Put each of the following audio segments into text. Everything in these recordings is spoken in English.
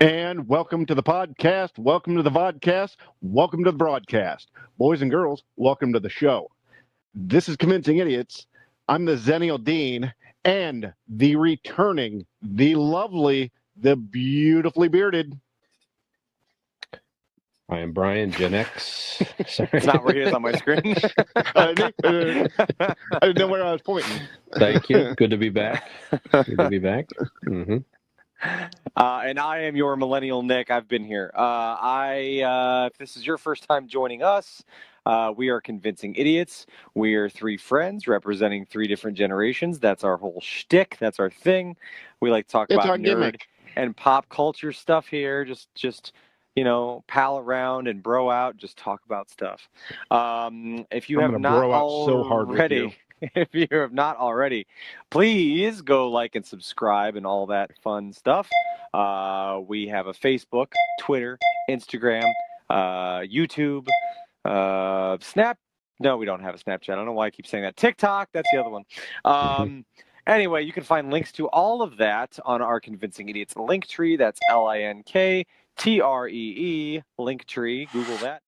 And welcome to the podcast. Welcome to the vodcast. Welcome to the broadcast. Boys and girls, welcome to the show. This is Convincing Idiots. I'm the Zennial Dean and the returning, the lovely, the beautifully bearded. I am Brian, Gen X. Sorry. It's not where he is on my screen. I didn't know where I was pointing. Thank you. Good to be back. Good to be back. Mm-hmm. And I am your millennial Nick. I've been here. If this is your first time joining us, we are Convincing Idiots. We are three friends representing three different generations. That's our whole shtick. That's our thing. We like to talk It's about our nerd gimmick. and pop culture stuff here. Just pal around and bro out. Just talk about stuff. If you I'm have gonna not bro out so hard with you. already. If you have not already, please go like and subscribe and all that fun stuff. We have a Facebook, Twitter, Instagram, YouTube, Snap. No, we don't have a Snapchat. I don't know why I keep saying that. TikTok, that's the other one. Anyway, you can find links to all of that on our Convincing Idiots link tree. That's LINKTREE, link tree. Google that.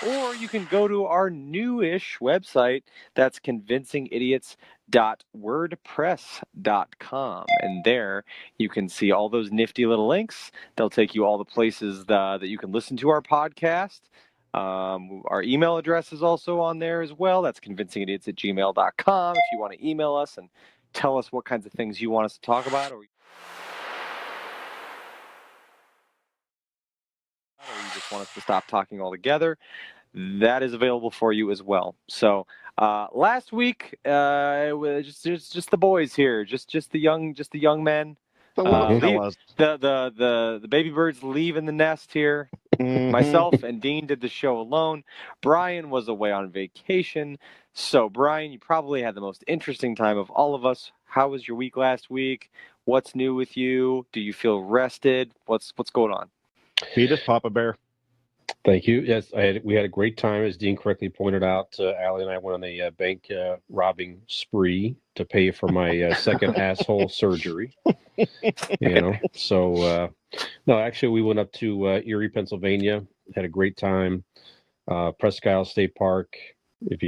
Or you can go to our newish website. That's convincingidiots.wordpress.com. And there you can see all those nifty little links. They'll take you all the places that you can listen to our podcast. Our email address is also on there as well. That's convincingidiots@gmail.com if you want to email us and tell us what kinds of things you want us to talk about, or you just want us to stop talking altogether. That is available for you as well. So last week it was just the boys here, just the young men. The little fellas. The baby birds leaving the nest here. Mhm. Myself and Dean did the show alone. Brian was away on vacation. So Brian, you probably had the most interesting time of all of us. How was your week last week? What's new with you? Do you feel rested? What's going on? Feed us, Papa Bear. Thank you. Yes, we had a great time, as Dean correctly pointed out. Allie and I went on a bank robbing spree to pay for my second asshole surgery. So no, actually, we went up to Erie, Pennsylvania. Had a great time. Presque Isle State Park. If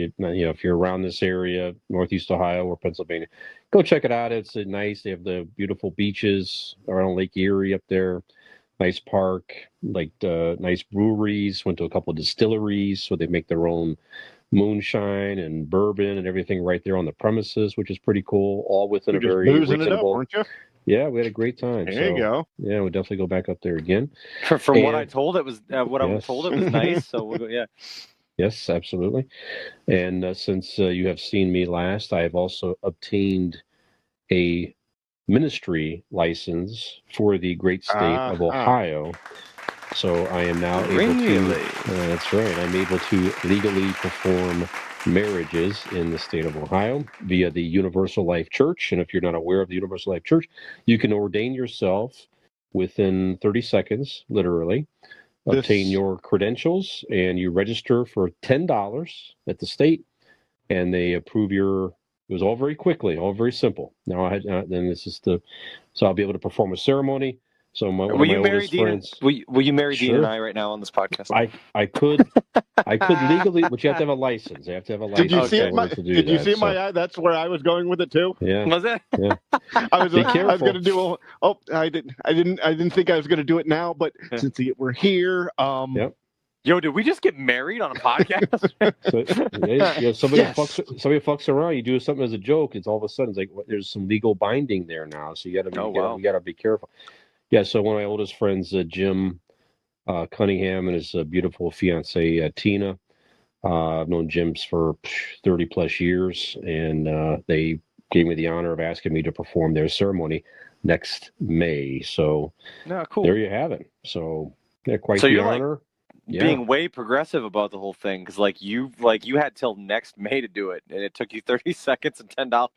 you're around this area, Northeast Ohio or Pennsylvania, go check it out. It's nice. They have the beautiful beaches around Lake Erie up there. Nice park, nice breweries. Went to a couple of distilleries, so they make their own moonshine and bourbon and everything right there on the premises, which is pretty cool. All within You're a just very boozing it up, reasonable. weren't you? Yeah, we had a great time. There you go. Yeah, we'll definitely go back up there again. From what I told, it was I was Yes. told it was nice. So we'll go. Yeah. Yes, absolutely. And since you have seen me last, I have also obtained a ministry license for the great state of Ohio. So I am now able to, that's right, I'm able to legally perform marriages in the state of Ohio via the Universal Life Church. And if you're not aware of the Universal Life Church, you can ordain yourself within 30 seconds, literally. Obtain your credentials and you register for $10 at the state, and they approve it was all very quickly, all very simple. Now so I'll be able to perform a ceremony. So one of my oldest friends. Will you marry Dean and I right now on this podcast? I could legally, but you have to have a license. You have to have a license. Did you see my eye? That's where I was going with it too. Yeah. Was it? Yeah. I was going to do. I didn't think I was going to do it now, but since we're here, Yep. Yo, did we just get married on a podcast? Somebody fucks around. You do something as a joke. It's all of a sudden it's like there's some legal binding there now. So you got to you got to be careful. Yeah. So one of my oldest friends, Jim Cunningham, and his beautiful fiancee Tina. I've known Jim's for 30 plus years, and they gave me the honor of asking me to perform their ceremony next May. So cool. There you have it. So quite the honor. Being way progressive about the whole thing, because you had till next May to do it, and it took you 30 seconds and $10.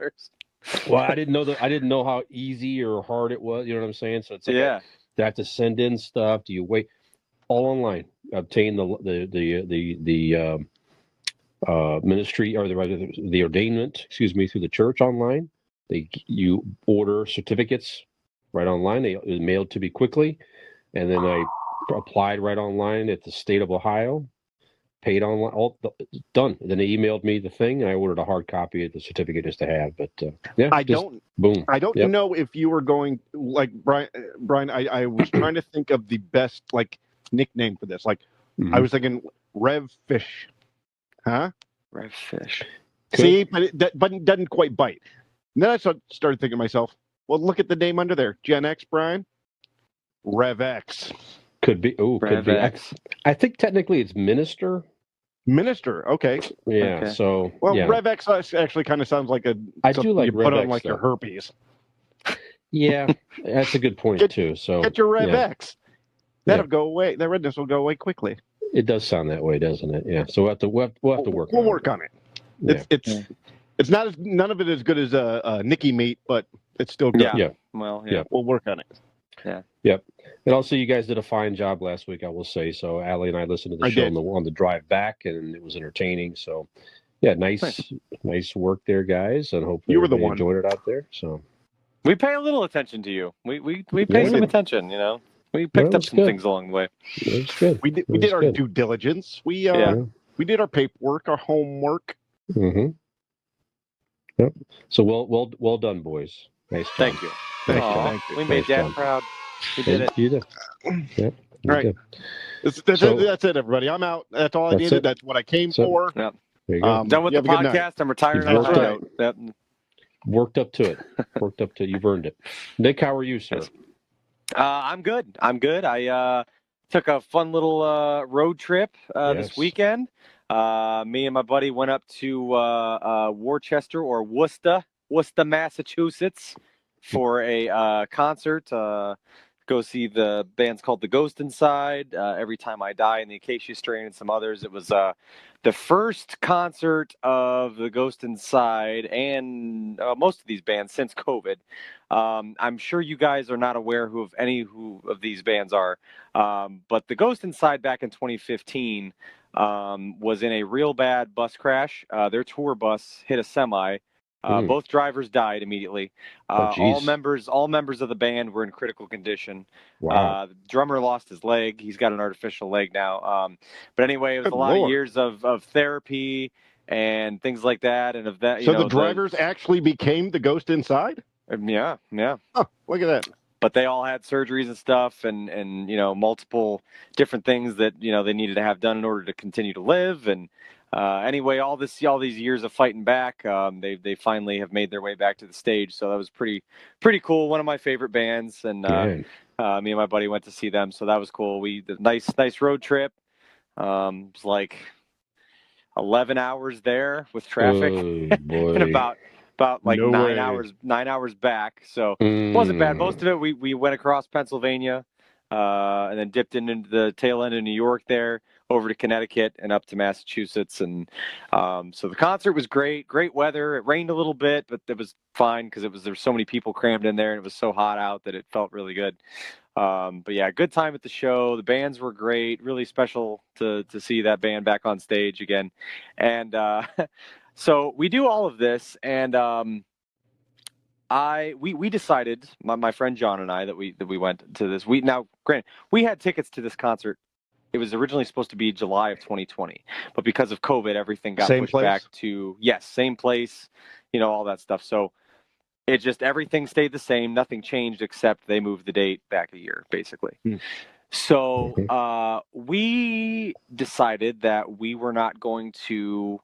Well, I didn't know how easy or hard it was. You know what I'm saying? So it's like I have to send in stuff. Do you wait? All online. Obtain the ministry or the ordainment, through the church online. You order certificates right online. It was mailed to me quickly, and then I applied right online at the state of Ohio. Paid online, done. And then they emailed me the thing, and I ordered a hard copy of the certificate just to have. But boom. I don't know if you were going like Brian. I was trying to think of the best like nickname for this. Like I was thinking Rev Fish, huh? Rev Fish. See, but it doesn't quite bite. And then I started thinking to myself, well, look at the name under there, Gen X, Brian. Rev X. Could be. Oh, could be. I think technically it's Minister. Minister, okay. Yeah. Okay. So Rev X actually kind of sounds like I do like you Rev put on X, like though. your herpes. Yeah, that's a good point too. So get your Rev X. That'll go away. The redness will go away quickly. It does sound that way, doesn't it? Yeah. So we'll have to work. We'll work on it. Yeah. It's not none of it as good as Nicky Meat, but it's still good. Yeah. Well, yeah. We'll work on it. Yeah. Yep. And also, you guys did a fine job last week, I will say. So, Allie and I listened to the show on the drive back, and it was entertaining. So, yeah, nice work there, guys, and hopefully you were the one enjoyed it out there. So, we pay a little attention to you. We pay some attention. You know, we picked up some things along the way. It was good. We did our due diligence. We did our paperwork, our homework. Mm-hmm. Yep. So well done, boys. Nice job. Thank you. Thank you. We made Dad proud. We did it. You did. Yep. All right. That's it, everybody. I'm out. That's all I needed. That's what I came for. Yep. There you go. Done with the podcast. I'm retiring on high note. Yep. Worked up to it. You've earned it. Nick, how are you, sir? I'm good. I took a fun little road trip this weekend. Me and my buddy went up to Worcester or Worcester, Massachusetts, for a concert. Go see the band's called The Ghost Inside, Every Time I Die, and the Acacia Strain, and some others. It was the first concert of The Ghost Inside and most of these bands since COVID. I'm sure you guys are not aware who of these bands are, but The Ghost Inside back in 2015 was in a real bad bus crash. Their tour bus hit a semi. Both drivers died immediately. All members of the band were in critical condition. Wow. The drummer lost his leg. He's got an artificial leg now. But anyway, it was a lot of years of therapy and things like that. And of that, so the drivers actually became the Ghost Inside? Yeah. Oh, look at that. But they all had surgeries and stuff, and multiple different things that they needed to have done in order to continue to live. And anyway, all these years of fighting back, they finally have made their way back to the stage. So that was pretty cool. One of my favorite bands, and me and my buddy went to see them. So that was cool. We did a nice road trip. It was like 11 hours there with traffic, and about like 9 hours back. So it wasn't bad. Most of it we went across Pennsylvania, and then dipped into the tail end of New York there, over to Connecticut and up to Massachusetts. And so the concert was great weather. It rained a little bit, but it was fine because there were so many people crammed in there, and it was so hot out that it felt really good. But yeah, good time at the show. The bands were great. Really special to see that band back on stage again. And so we do all of this, and we decided, my friend John and I, that we went to this. Granted, we had tickets to this concert. It was originally supposed to be July of 2020, but because of COVID, everything got pushed back to same place, all that stuff. So it just, everything stayed the same. Nothing changed except they moved the date back a year, basically. So we decided that we were not going to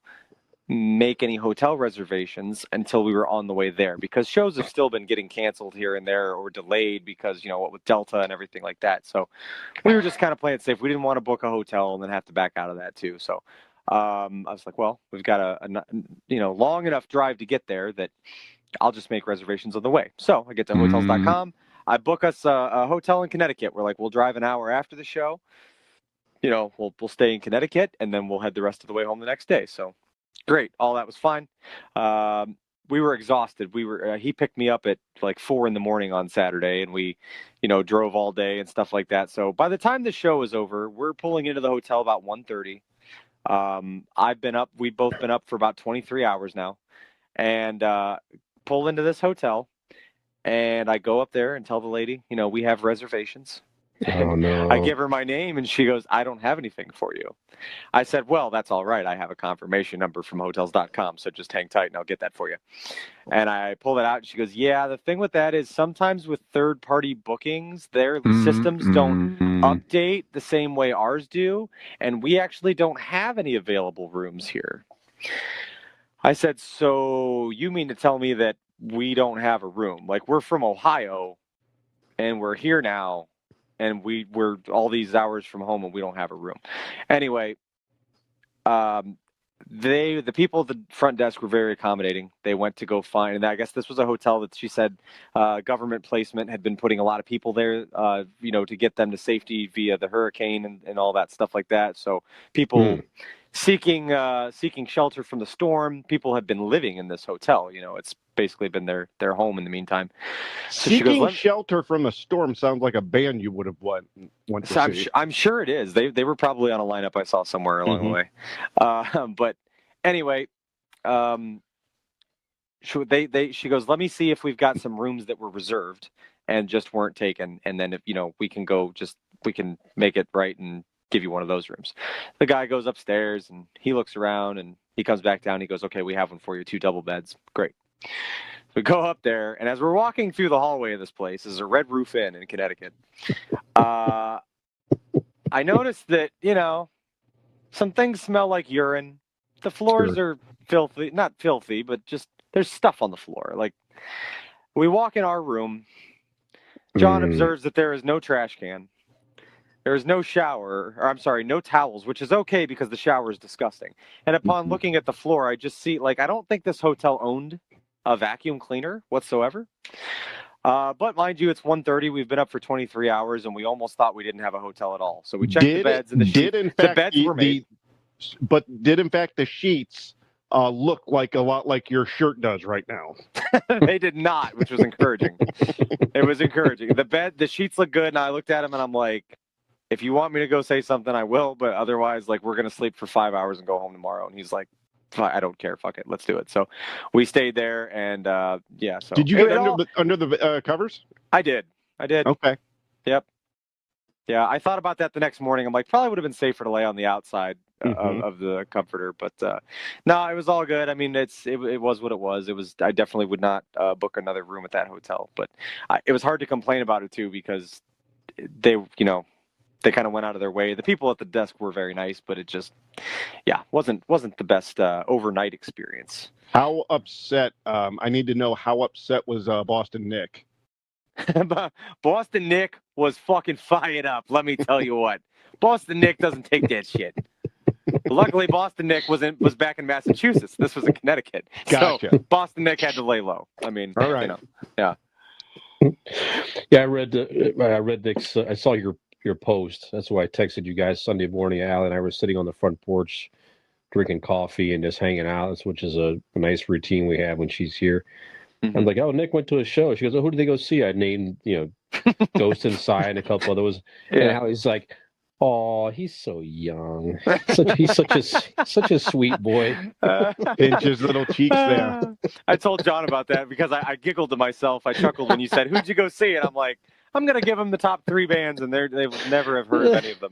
make any hotel reservations until we were on the way there, because shows have still been getting canceled here and there or delayed because what with Delta and everything like that. So we were just kind of playing it safe. We didn't want to book a hotel and then have to back out of that too. So I was like, well, we've got a long enough drive to get there that I'll just make reservations on the way. So I get to hotels.com. I book us a hotel in Connecticut. We're like, we'll drive an hour after the show. We'll stay in Connecticut, and then we'll head the rest of the way home the next day. So great. All that was fine. We were exhausted. He picked me up at like 4 a.m. on Saturday, and we, drove all day and stuff like that. So by the time the show was over, we're pulling into the hotel about 1:30. We've both been up for about 23 hours now. And pull into this hotel, and I go up there and tell the lady, we have reservations. Oh, no. I give her my name, and she goes, I don't have anything for you. I said, well, that's all right. I have a confirmation number from hotels.com, so just hang tight, and I'll get that for you. And I pull it out, and she goes, yeah, the thing with that is sometimes with third-party bookings, their systems don't update the same way ours do, and we actually don't have any available rooms here. I said, so you mean to tell me that we don't have a room? Like, we're from Ohio, and we're here now, and we're all these hours from home, and we don't have a room. Anyway, the people at the front desk were very accommodating. They went to go find, and I guess this was a hotel that she said government placement had been putting a lot of people there, to get them to safety via the hurricane and all that stuff like that. So people seeking shelter from the storm. People have been living in this hotel. It's basically been their home in the meantime. So Seeking shelter from a storm sounds like a band you would have went to see. I'm sure it is. They were probably on a lineup I saw somewhere along the way. But anyway, she goes, let me see if we've got some rooms that were reserved and just weren't taken, and then if we can make it right and give you one of those rooms. The guy goes upstairs and he looks around and he comes back down. He goes, okay, we have one for you, 2 double beds. Great. So we go up there, and as we're walking through the hallway of this place, is a Red Roof Inn in Connecticut. I noticed that, some things smell like urine. The floors are filthy, not filthy, but just there's stuff on the floor. Like, we walk in our room. John observes that there is no trash can. There is no shower, or I'm sorry, no towels, which is okay because the shower is disgusting. And upon looking at the floor, I just see, I don't think this hotel owned a vacuum cleaner whatsoever. But mind you, it's 1:30. We've been up for 23 hours, and we almost thought we didn't have a hotel at all. So we checked the beds, and the beds were made. But did in fact the sheets look like a lot like your shirt does right now? They did not, which was encouraging. It was encouraging. The sheets look good, and I looked at them, and I'm like, if you want me to go say something, I will. But otherwise, we're going to sleep for 5 hours and go home tomorrow. And he's like, I don't care. Fuck it. Let's do it. So we stayed there, and So did you get under the covers? I did. Okay. Yep. Yeah, I thought about that the next morning. I'm like, probably would have been safer to lay on the outside of the comforter, but no, it was all good. I mean, it was what it was. I definitely would not book another room at that hotel, but it was hard to complain about it too because they kind of went out of their way. The people at the desk were very nice, but it just, wasn't the best overnight experience. How upset? I need to know how upset was Boston Nick. Boston Nick was fucking fired up. Let me tell you what. Boston Nick doesn't take that shit. Luckily, Boston Nick was back in Massachusetts. This was in Connecticut. Gotcha. So Boston Nick had to lay low. I mean, all right. Yeah. Yeah, I read Nick's. I saw your post. That's why I texted you guys Sunday morning. Al and I were sitting on the front porch drinking coffee and just hanging out, which is a nice routine we have when she's here. Mm-hmm. I'm like, oh, Nick went to a show. She goes, oh, who did they go see? I named, Ghost Inside and a couple others. Yeah. And Al, he's like, oh, he's so young. He's such a sweet boy. Pinches little cheeks there. I told John about that because I giggled to myself. I chuckled when you said, who'd you go see? And I'm like, I'm going to give them the top 3 bands, and they would never have heard of any of them.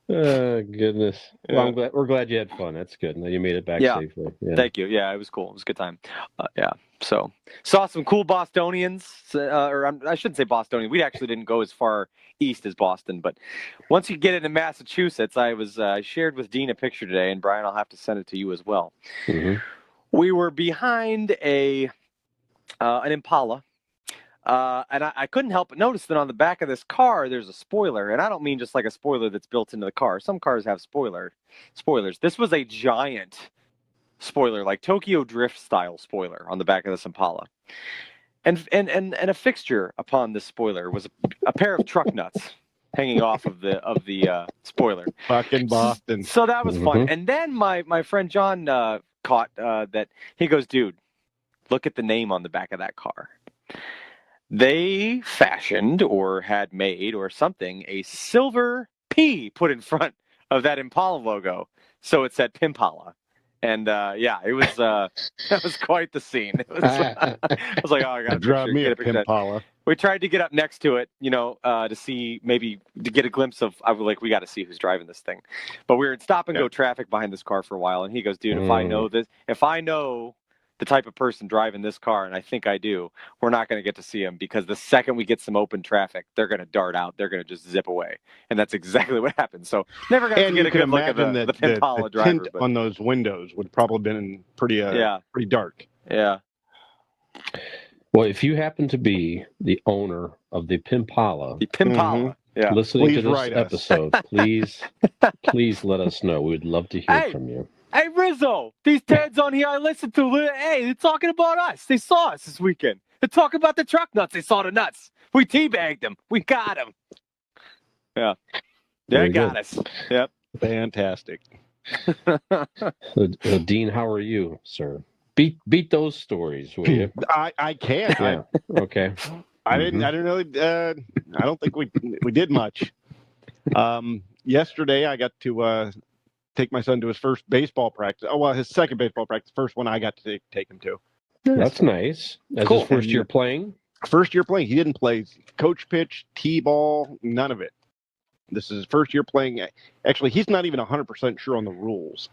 Oh, goodness. Well, we're glad you had fun. That's good. You made it back safely. Yeah. Thank you. Yeah, it was cool. It was a good time. So saw some cool Bostonians, or I shouldn't say Bostonian. We actually didn't go as far east as Boston, but once you get into Massachusetts, I shared with Dean a picture today, and Brian, I'll have to send it to you as well. Mm-hmm. We were behind an Impala. And I couldn't help but notice that on the back of this car, there's a spoiler. And I don't mean just like a spoiler that's built into the car. Some cars have spoilers. This was a giant spoiler, like Tokyo Drift style spoiler on the back of this Impala. And a fixture upon this spoiler was a pair of truck nuts hanging off of the spoiler. Fucking Boston. So that was fun. And then my friend John caught that. He goes, dude, look at the name on the back of that car. They fashioned or had made or something a silver P put in front of that Impala logo. So it said Pimpala. And it was that was quite the scene. It was, I was like, oh, I got Drive me a picture. Pimpala. We tried to get up next to it, to see maybe to get a glimpse of. I was like, we got to see who's driving this thing. But we were in stop and go traffic behind this car for a while, and he goes, dude, if I know the type of person driving this car, and I think I do, we're not going to get to see him because the second we get some open traffic, they're going to dart out. They're going to just zip away. And that's exactly what happened. So never got to get a good look at the Pimpala driver. Tint on those windows would probably have been pretty dark. Yeah. Well, if you happen to be the owner of the Pimpala, listening please to this episode, please let us know. We would love to hear from you. Hey, Rizzo, these Teds on here I listened to, they're talking about us. They saw us this weekend. They're talking about the truck nuts. They saw the nuts. We teabagged them. We got them. Yeah. They got us. Yep. Fantastic. Dean, how are you, sir? Beat those stories, will you? I can. Yeah. Okay. I didn't really. I don't think we did much. Yesterday, I got to take my son to his first baseball practice. Oh, well, his second baseball practice. First one I got to take him to. That's nice. That's cool. His first year playing? First year playing. He didn't play coach pitch, T-ball, none of it. This is his first year playing. Actually, he's not even 100% sure on the rules,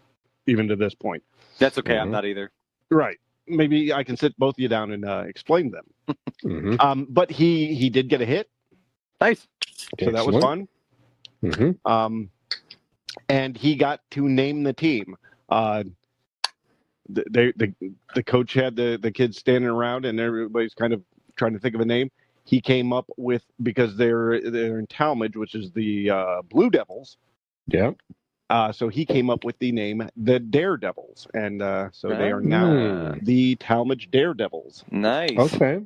even to this point. That's okay. I'm not either. Right. Maybe I can sit both of you down and explain them. But he did get a hit. Nice. So that was fun. And he got to name the team. The coach had the kids standing around, and everybody's kind of trying to think of a name. He came up with, because they're in Talmadge, which is the Blue Devils. Yeah. So he came up with the name the Daredevils, and so they are now the Talmadge Daredevils. Nice. Okay.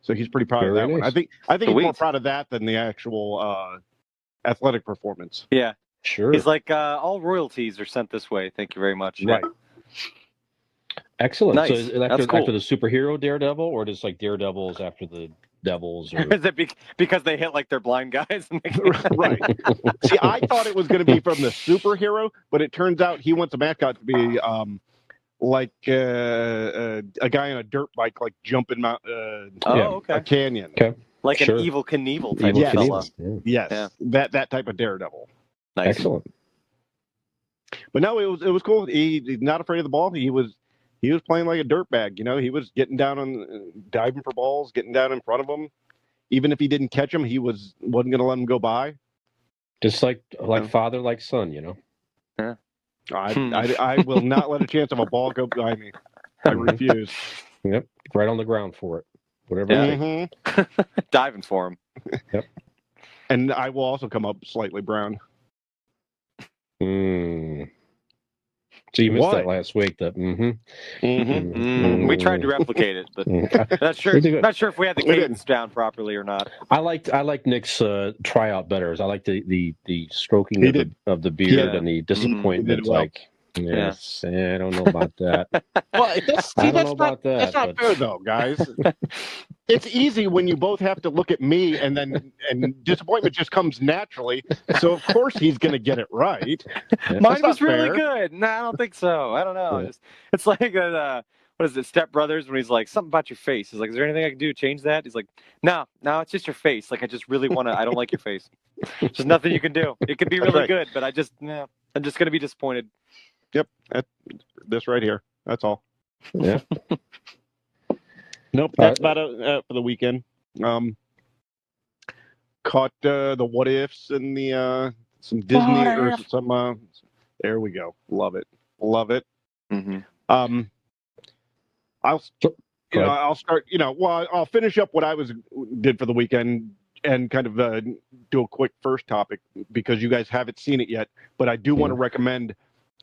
So he's pretty proud of that one. I think he's more proud of that than the actual athletic performance. Yeah. Sure. He's like, all royalties are sent this way. Thank you very much. Right. Excellent. Nice. So is it after cool. the superhero Daredevil, or just like Daredevils after the Devils? Or... Is it because they hit like they're blind guys? Right. See, I thought it was going to be from the superhero, but it turns out he wants a mascot to be like a guy on a dirt bike, like jumping a canyon. Okay. Like an Evil Knievel type of fella. Yes. That type of Daredevil. Nice. Excellent. But no, it was cool. He's not afraid of the ball. He was playing like a dirtbag. He was getting down diving for balls, getting down in front of them. Even if he didn't catch them, he wasn't going to let them go by. Just like father, like son, Yeah. I will not let a chance of a ball go by me. I refuse. Yep. Right on the ground for it. Whatever it takes. Diving for him. Yep. And I will also come up slightly brown. So you missed that last week. We tried to replicate it, but not sure if we had the cadence down properly or not. I like Nick's tryout better. I like the stroking of the beard and the disappointment. Yes, I don't know about that. Well, that's not fair, though, guys. It's easy when you both have to look at me, and disappointment just comes naturally. So of course he's going to get it right. Mine was really good. No, I don't think so. I don't know. Yeah. It's like what is it, Step Brothers, when he's like, something about your face. He's like, is there anything I can do to change that? He's like, no, it's just your face. Like, I just really want to. I don't like your face. There's nothing you can do. It could be really good, but I'm just going to be disappointed. Yep, this right here. That's all. Yeah. Nope, that's about it for the weekend. Caught the What Ifs and the some Disney or some. There we go. Love it. Mm-hmm. I'll start. I'll finish up what I did for the weekend and kind of do a quick first topic because you guys haven't seen it yet. But I do want to recommend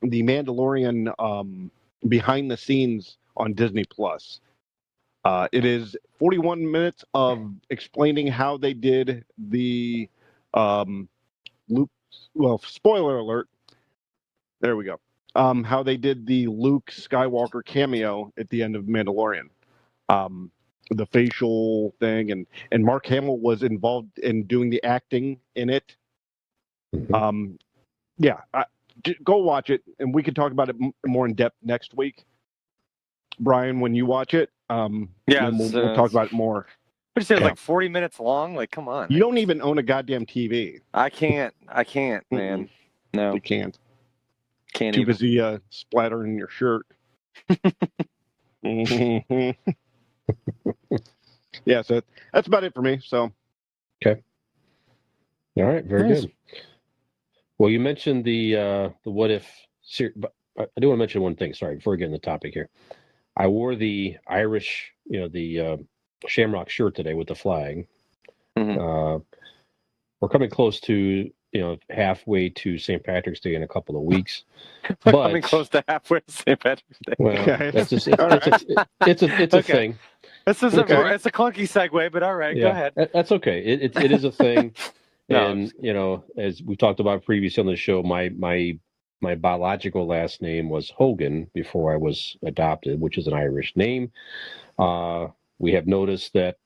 the Mandalorian behind the scenes on Disney Plus. It is 41 minutes of explaining how they did the Luke. Well, spoiler alert. There we go. How they did the Luke Skywalker cameo at the end of Mandalorian. The facial thing, and Mark Hamill was involved in doing the acting in it. go watch it, and we can talk about it more in depth next week. Brian, when you watch it, we'll talk about it more. What did you say? It was like 40 minutes long? Like, come on. You don't even own a goddamn TV. I can't, man. No. You can't. Can't Too even. busy splattering your shirt. Yeah, so that's about it for me. So. Okay. All right. Very good. Well, you mentioned the what if. But I do want to mention one thing. Sorry, before we get in the topic here, I wore the Irish, the Shamrock shirt today with the flag. Mm-hmm. We're coming close to halfway to St. Patrick's Day in a couple of weeks. We're coming close to halfway to St. Patrick's Day. Well, that's just it's a thing. This is it's a clunky segue, but all right, go ahead. That's okay. It is a thing. And as we talked about previously on the show, my biological last name was Hogan before I was adopted, which is an Irish name. We have noticed that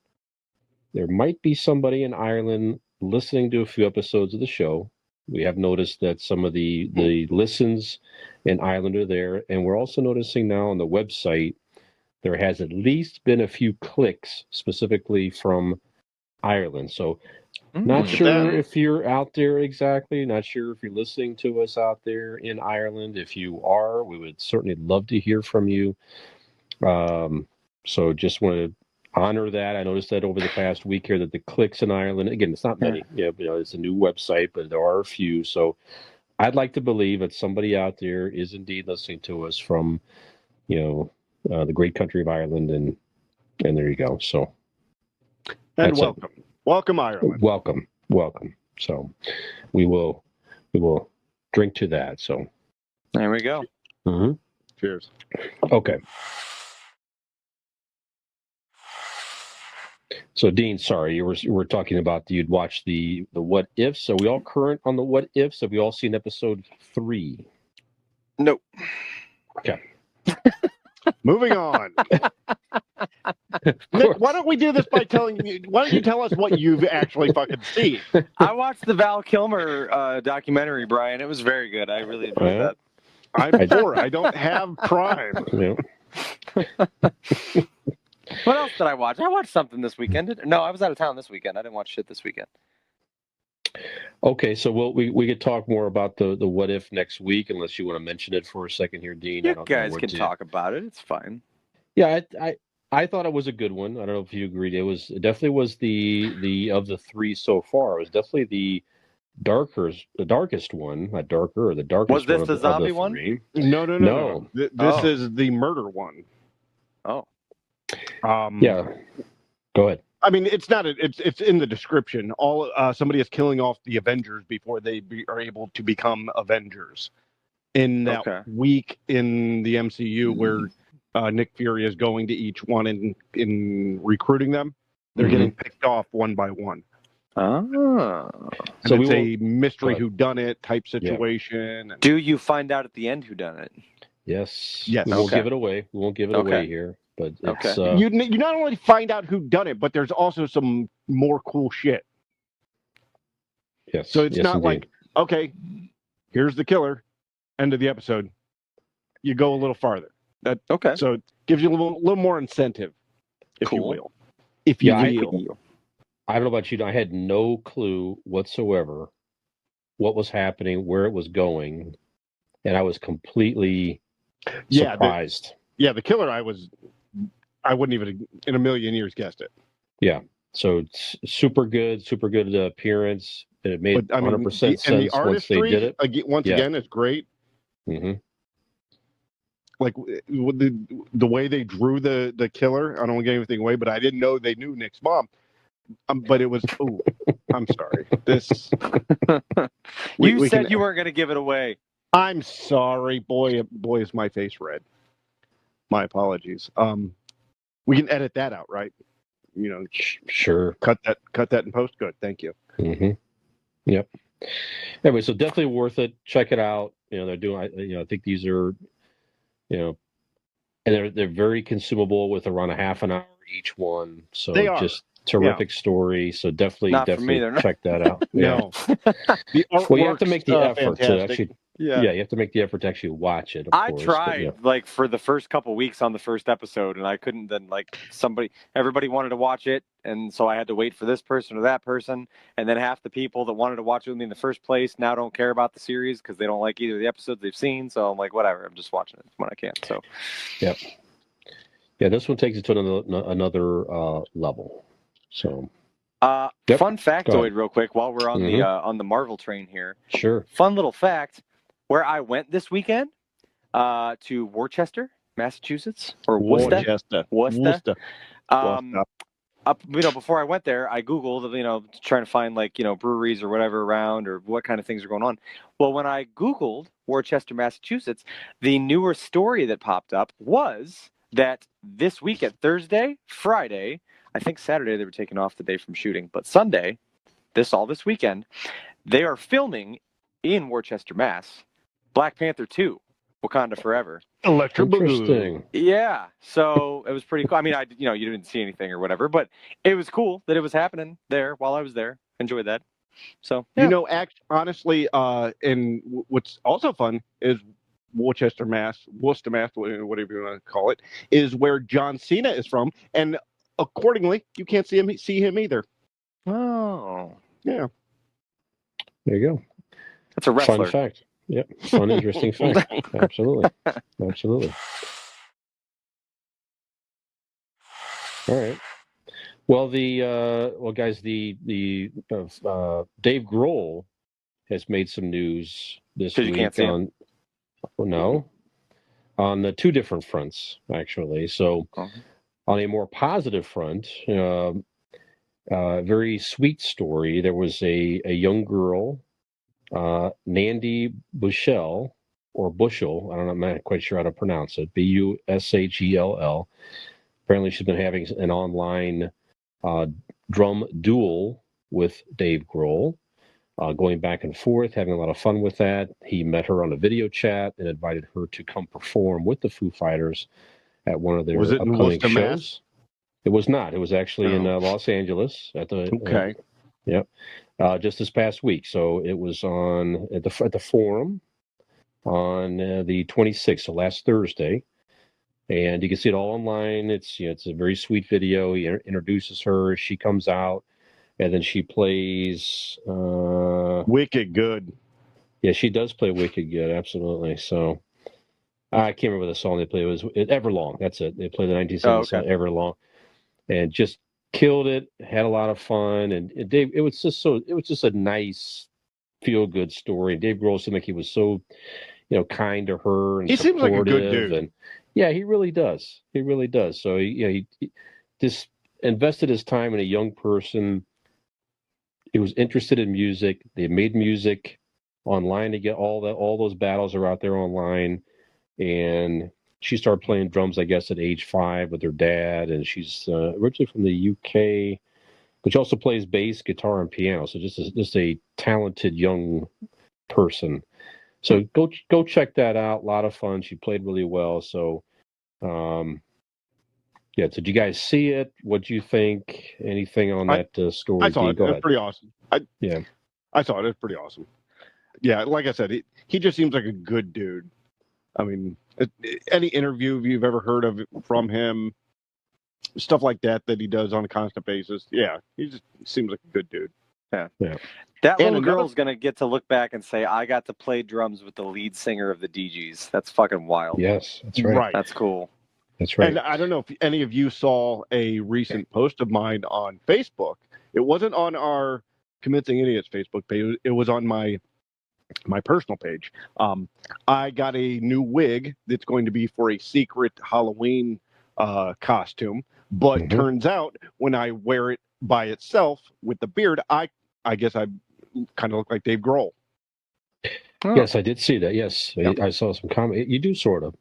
there might be somebody in Ireland listening to a few episodes of the show. We have noticed that some of the listens in Ireland are there, and we're also noticing now on the website there has at least been a few clicks specifically from Ireland. So not sure if you're out there exactly, not sure if you're listening to us out there in Ireland. If you are, we would certainly love to hear from you. So just want to honor that. I noticed that over the past week here that the clicks in Ireland, again, it's not many, it's a new website, but there are a few. So I'd like to believe that somebody out there is indeed listening to us from, the great country of Ireland, and there you go. So, and welcome Ireland. Welcome. So we will drink to that. So there we go. Mm-hmm. Cheers. Okay. So Dean, sorry, you were talking about you'd watch the what ifs. Are we all current on the what ifs? Have we all seen episode 3? Nope. Okay. Moving on. Nick, why don't we do this by why don't you tell us what you've actually fucking seen? I watched the Val Kilmer documentary, Brian. It was very good. I really enjoyed that. I'm poor. I don't have Prime. Yeah. What else did I watch? I watched something this weekend. No, I was out of town this weekend. I didn't watch shit this weekend. Okay, so we could talk more about the what if next week, unless you want to mention it for a second here, Dean. You guys can talk about it. It's fine. Yeah, I thought it was a good one. I don't know if you agreed. It definitely was the of the 3 so far. It was definitely the darkest one, not darker, or the darkest. Was this one the zombie one? No. This is the murder one. Oh. Yeah. Go ahead. I mean, it's not. It's in the description. Somebody is killing off the Avengers before they are able to become Avengers. In that week in the MCU where Nick Fury is going to each one in recruiting them, they're getting picked off one by one. Oh. So it's a mystery whodunit type situation. Yeah. Do you find out at the end whodunit? Yes. Yes. We won't give it away. We won't give it away here. But it's, you not only find out who done it, but there's also some more cool shit. Yes. So it's not like, okay, here's the killer, end of the episode. You go a little farther. So it gives you a little more incentive, if you will. If you will. I don't know about you. I had no clue whatsoever what was happening, where it was going, and I was completely surprised. The killer, I wouldn't even in a million years guessed it. Yeah. So it's super good appearance. It made 100% sense and the artistry, once they did it. Again, it's great. Mm-hmm. Like the way they drew the killer. I don't want to give anything away, but I didn't know they knew Nick's mom. But it was. I'm sorry. This. You said you weren't going to give it away. I'm sorry, boy. Is my face red. My apologies. We can edit that out, right? Sure. Cut that in post. Good, thank you. Mm-hmm. Yep. Anyway, so definitely worth it. Check it out. They're doing. I think these are, and they're very consumable with around a half an hour each one. So they are. Just terrific story. So definitely Not for me, check that out. No. Well, you have to make the effort to actually Yeah, you have to make the effort to actually watch it. Of I course, tried like for the first couple weeks on the first episode, and I couldn't. Then like everybody wanted to watch it, and so I had to wait for this person or that person, and then half the people that wanted to watch it with me in the first place now don't care about the series because they don't like either of the episodes they've seen. So I'm like, whatever, I'm just watching it when I can. So, yeah, this one takes it to another level. So, fun factoid, real quick, while we're on the Marvel train here. Sure. Fun little fact. Where I went this weekend to Worcester, Massachusetts, or Worcester. Before I went there, I Googled, trying to find breweries or whatever around or what kind of things are going on. Well, when I Googled Worcester, Massachusetts, the newer story that popped up was that this weekend, Thursday, Friday, I think Saturday they were taking off the day from shooting, but Sunday, this weekend, they are filming in Worcester, Mass, Black Panther 2, Wakanda Forever. Interesting. Yeah, so it was pretty cool. I mean, you didn't see anything or whatever, but it was cool that it was happening there while I was there. Enjoyed that. So yeah. Honestly, and what's also fun is Worcester, Mass, whatever you want to call it, is where John Cena is from, and accordingly, you can't see him either. Oh, yeah. There you go. That's a wrestler. Fun fact. Yep. Fun, interesting fact. Absolutely. All right. Well, guys, the Dave Grohl has made some news this week. You can't see him. On the two different fronts, actually. So, on a more positive front, very sweet story. There was a young girl, Nandy Bushell, or Bushel. I don't know. I'm not quite sure how to pronounce it. Bushell. Apparently, she's been having an online drum duel with Dave Grohl, going back and forth, having a lot of fun with that. He met her on a video chat and invited her to come perform with the Foo Fighters at one of their upcoming shows. Mass? It was not. It was actually in Los Angeles at the. Just this past week. So it was at the Forum on the 26th, so last Thursday. And you can see it all online. It's a very sweet video. He introduces her. She comes out, and then she plays Wicked Good. Yeah, she does play Wicked Good, absolutely. So I can't remember the song they played. It was Everlong. That's it. They played the 1970s song Everlong, and just killed it. Had a lot of fun, and Dave. It was just a nice, feel good story. Dave Grohl seemed like he was so, kind to her and he seems like a good dude. And yeah, he really does. He really does. So he just invested his time in a young person. He was interested in music. They made music online to get all those battles are out there online, and she started playing drums, I guess, at age 5 with her dad, and she's originally from the UK, but she also plays bass, guitar, and piano. So just a talented young person. So go check that out. A lot of fun. She played really well. So, so did you guys see it? What do you think? Anything on that story? I saw it. It was pretty awesome. I saw it. It was pretty awesome. Yeah, like I said, he just seems like a good dude. I mean, any interview you've ever heard of from him, stuff like that he does on a constant basis. Yeah, he just seems like a good dude. Yeah. That little girl's going to get to look back and say, I got to play drums with the lead singer of the DGs. That's fucking wild. Yes, that's right. That's cool. That's right. And I don't know if any of you saw a recent post of mine on Facebook. It wasn't on our Convincing Idiots Facebook page. It was on my personal page. I got a new wig that's going to be for a secret Halloween costume, but turns out when I wear it by itself with the beard, I guess I kind of look like Dave Grohl. Oh. Yes, I did see that. Yes, yep. I saw some comment. You do sort of.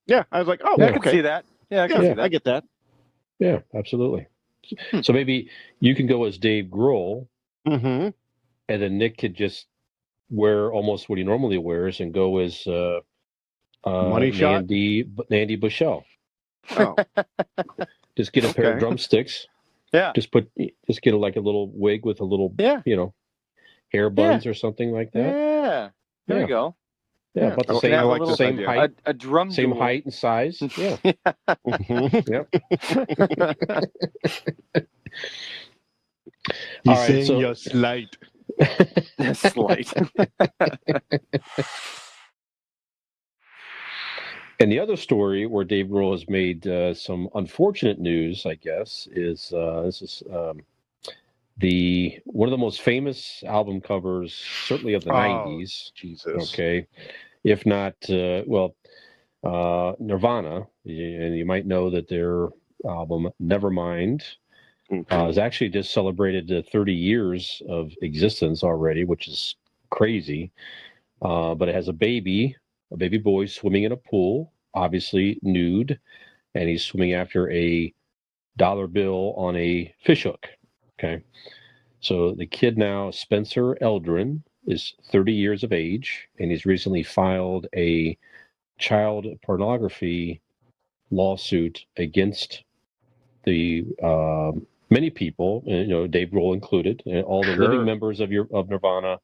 Yeah, I was like, oh, I can see that. Yeah, I can see that. I get that. Yeah, absolutely. So maybe you can go as Dave Grohl, and then Nick could just wear almost what he normally wears and go as Money Shot? Nandy Bushell. Oh. Just get a pair of drumsticks. Yeah. Just get a little wig with a little hair buns or something like that. Yeah. There you go. Yeah, about the We can same, have a like little this same idea. height, a drum same duel. height and size. Yeah. Mhm. Yep. He's All right, saying so- you're slight. Slight. And the other story where Dave Grohl has made some unfortunate news, I guess, is this is the one of the most famous album covers, certainly of the '90s. Jesus. Okay, if not, Nirvana, and you might know that their album Nevermind has actually just celebrated 30 years of existence already, which is crazy. But it has a baby boy swimming in a pool, obviously nude, and he's swimming after a dollar bill on a fishhook. Okay. So the kid now, Spencer Eldrin, is 30 years of age, and he's recently filed a child pornography lawsuit against the many people, Dave Grohl included, and all the living members of Nirvana,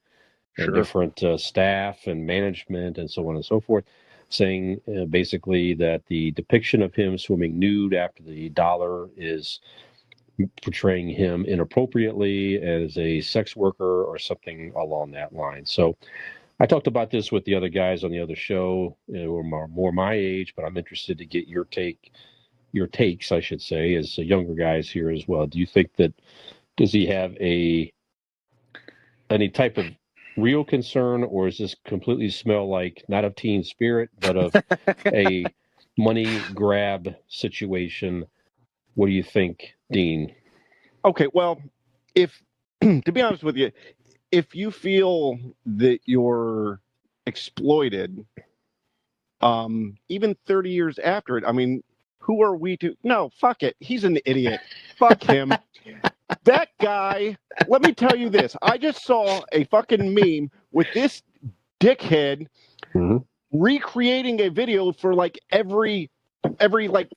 and different staff and management and so on and so forth, saying basically that the depiction of him swimming nude after the dollar is portraying him inappropriately as a sex worker or something along that line. So I talked about this with the other guys on the other show who are more my age, but I'm interested to get your takes, I should say, as younger guys here as well. Do you think does he have any type of real concern, or does this completely smell like not of teen spirit, but of a money grab situation? What do you think, Dean? Okay, well, if to be honest with you, if you feel that you're exploited, even 30 years after it, I mean, who are we to? No, fuck it. He's an idiot. Fuck him. That guy, let me tell you this. I just saw a fucking meme with this dickhead recreating a video for like every like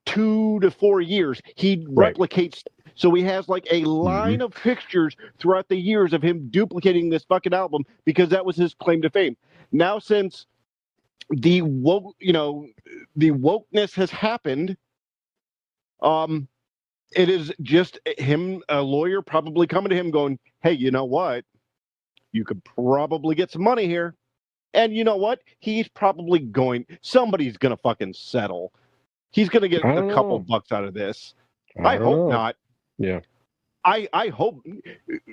2 to 4 years. He replicates. So he has like a line of pictures throughout the years of him duplicating this fucking album because that was his claim to fame. Now, since the wokeness has happened, it is just him, a lawyer, probably coming to him going, "Hey, you know what? You could probably get some money here." And you know what? Somebody's going to fucking settle. He's going to get a couple bucks out of this. I hope not. Yeah. I hope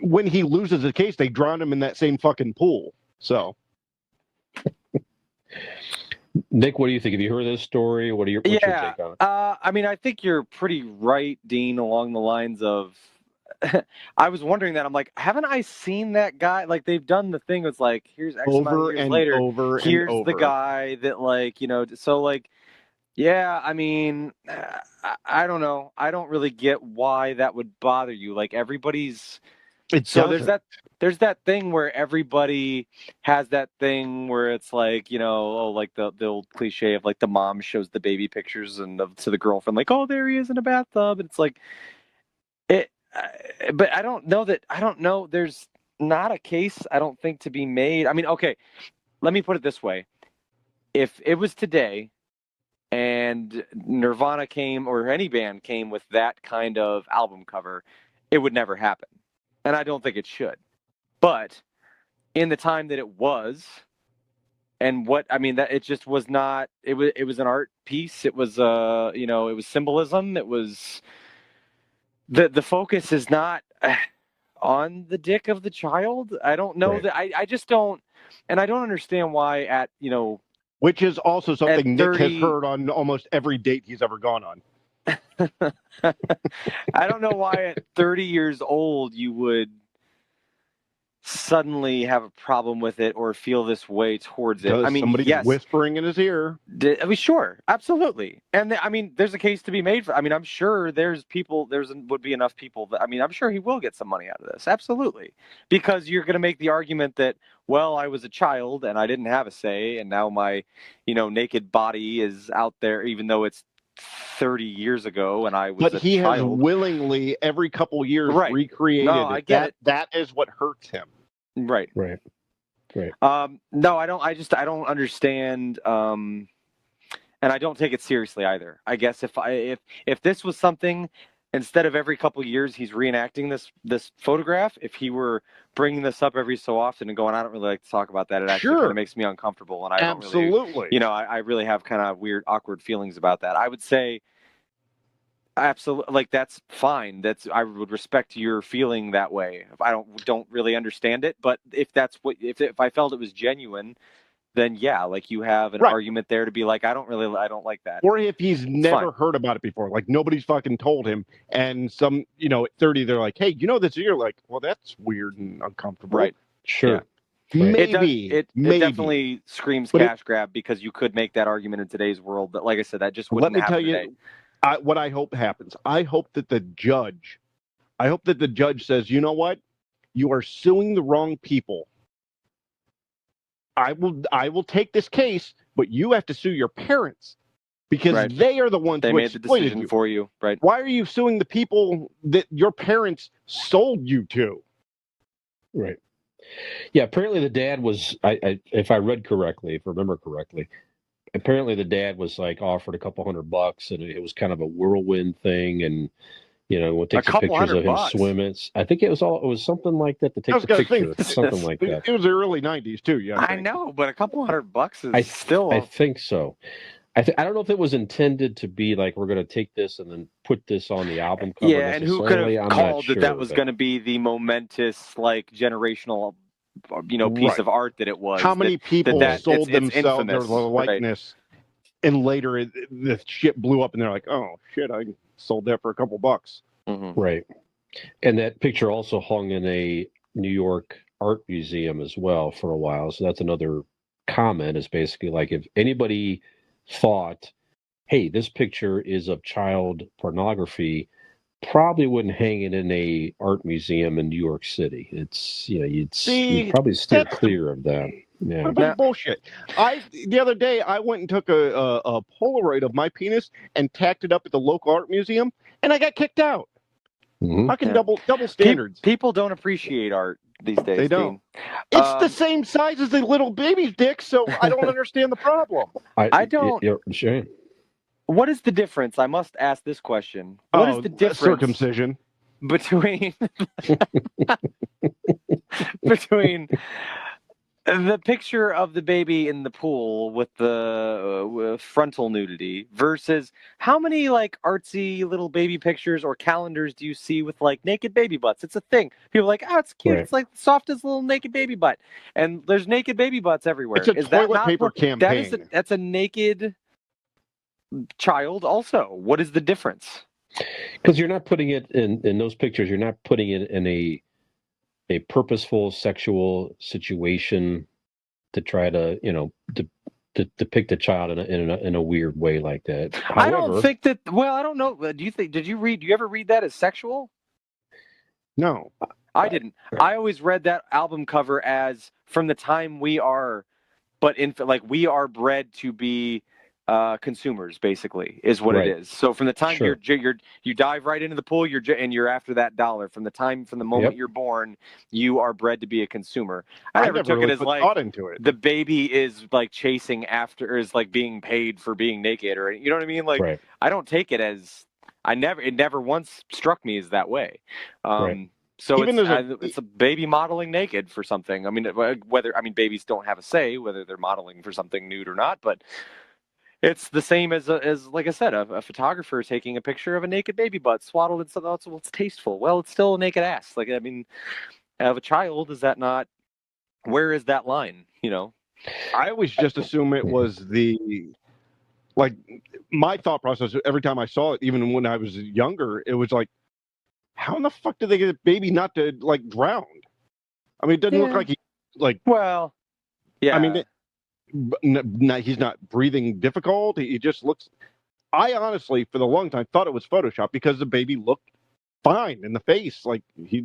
when he loses the case, they drown him in that same fucking pool. So, Nick, what do you think? Have you heard this story? What's your take on it? I mean, I think you're pretty right, Dean, along the lines of I was wondering that. I'm like, haven't I seen that guy? Like, they've done the thing. It's like, here's X amount of years later. Here's the guy that, like, so, like, yeah, I mean, I don't know. I don't really get why that would bother you. Like, there's that thing where everybody has that thing where it's like, like the old cliche of like the mom shows the baby pictures to the girlfriend, like, oh, there he is in a bathtub. And it's like, but I don't know. There's not a case, I don't think, to be made. I mean, okay, let me put it this way. If it was today and Nirvana came, or any band came with that kind of album cover, it would never happen. And I don't think it should. But in the time that it was, and that it just was not, it was an art piece. It was, it was symbolism. It was, the focus is not on the dick of the child. I don't know that I just don't, and I don't understand why which is also something Nick has heard on almost every date he's ever gone on. I don't know why at 30 years old you would suddenly have a problem with it or feel this way towards it. I mean, somebody's yes, whispering in his ear. I mean, sure, absolutely. And I mean, there's a case to be made for. I mean, I'm sure would be enough people that, I mean, I'm sure he will get some money out of this. Absolutely. Because you're going to make the argument that, well, I was a child and I didn't have a say, and now my, naked body is out there, even though it's 30 years ago and I was a child. But he has willingly every couple years recreated it. I get it. That is what hurts him. Right. Right. Right. No, I don't. I don't understand. And I don't take it seriously either. I guess if this was something, instead of every couple of years he's reenacting this photograph, if he were bringing this up every so often and going, I don't really like to talk about that. It actually kind of makes me uncomfortable, and I don't really, I really have kind of weird, awkward feelings about that. I would say, absolutely, like that's fine. I would respect your feeling that way. If I don't really understand it, but if that's what if I felt it was genuine, then yeah, like you have an argument there to be like, I don't like that. Or if he's never heard about it before, like nobody's fucking told him, and some, at 30, they're like, hey, this? You're like, well, that's weird and uncomfortable. Right. Sure. Yeah. Maybe. It definitely screams cash grab, because you could make that argument in today's world. But like I said, that just wouldn't happen today. Let me tell you what I hope happens. I hope that the judge says, you know what? You are suing the wrong people. I will take this case, but you have to sue your parents, because they are the ones who made the decision for you. Right? Why are you suing the people that your parents sold you to? Right. Yeah. Apparently, the dad was. If I remember correctly, apparently the dad was like offered a couple $100, and it was kind of a whirlwind thing, and. We'll take some pictures of him swimming. I think it was something like that to take the picture, something like that. It was the early 90s too, yeah. I know, but a couple $100 is still. I think so. I don't know if it was intended to be like, we're going to take this and then put this on the album cover. Yeah, and who could have called that was going to be the momentous, like, generational, piece of art that it was. How many people sold themselves their likeness, and later the shit blew up, and they're like, oh shit, I sold that for a couple bucks. Mm-hmm. Right. And that picture also hung in a New York art museum as well for a while. So that's another comment, is basically like, if anybody thought, hey, this picture is of child pornography, probably wouldn't hang it in a art museum in New York City. It's, you'd probably steer clear of that. Yeah. What about bullshit? The other day I went and took a Polaroid of my penis and tacked it up at the local art museum, and I got kicked out. Mm-hmm. I can double standards. People don't appreciate art these days. They don't. It's the same size as the little baby's dick, so I don't understand the problem. I don't. Sure. What is the difference? I must ask this question. What is the difference? Circumcision. Between the picture of the baby in the pool with the frontal nudity versus how many like artsy little baby pictures or calendars do you see with like naked baby butts? It's a thing. People are like, oh, it's cute. Right. It's like the softest little naked baby butt, and there's naked baby butts everywhere. It's a toilet paper campaign. That's a naked child. Also, what is the difference? Because you're not putting it in those pictures. You're not putting it in a purposeful sexual situation to try to, to depict a child in a weird way like that. However, I don't think that. Well, I don't know. Do you ever read that as sexual? No, I didn't. I always read that album cover as from the time we are, we are bred to be consumers, basically, is what it is. So from the time you dive right into the pool, you're after that dollar. From the moment you're born, you are bred to be a consumer. I never took really it as like into it. The baby is like chasing after, is like being paid for being naked, or you know what I mean? Like I don't take it as it never once struck me as that way. So it's a baby modeling naked for something. I mean, babies don't have a say whether they're modeling for something nude or not, but it's the same as like I said, a photographer taking a picture of a naked baby butt swaddled in something else. Well, it's tasteful. Well, it's still a naked ass. Like, I mean, of a child, is that not? Where is that line? I always just assume it was my thought process every time I saw it, even when I was younger, it was like, how in the fuck did they get a baby not to like drown? I mean, it doesn't look like he Well, yeah. I mean. He's not breathing difficult. He just looks. I honestly, for the long time, thought it was Photoshop because the baby looked fine in the face.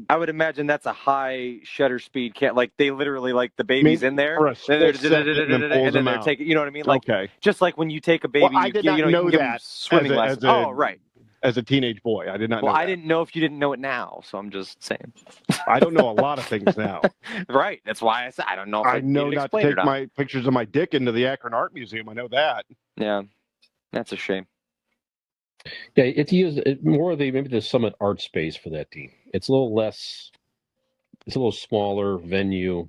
I would imagine that's a high shutter speed. They literally the baby's in there, and then they're taking. You know what I mean? Just like when you take a baby, I did not know that swimming lessons. Oh, right. as a teenage boy. I did not know Well, I that. didn't know if you didn't know it now, so I'm just saying. I don't know a lot of things now. Right. That's why I said I don't know if I know need to not to explain take or not. my pictures of my dick into the Akron Art Museum. I know that. Yeah, that's a shame. Yeah, it's used more of maybe the Summit Art Space for that team. It's a little less. It's a little smaller venue.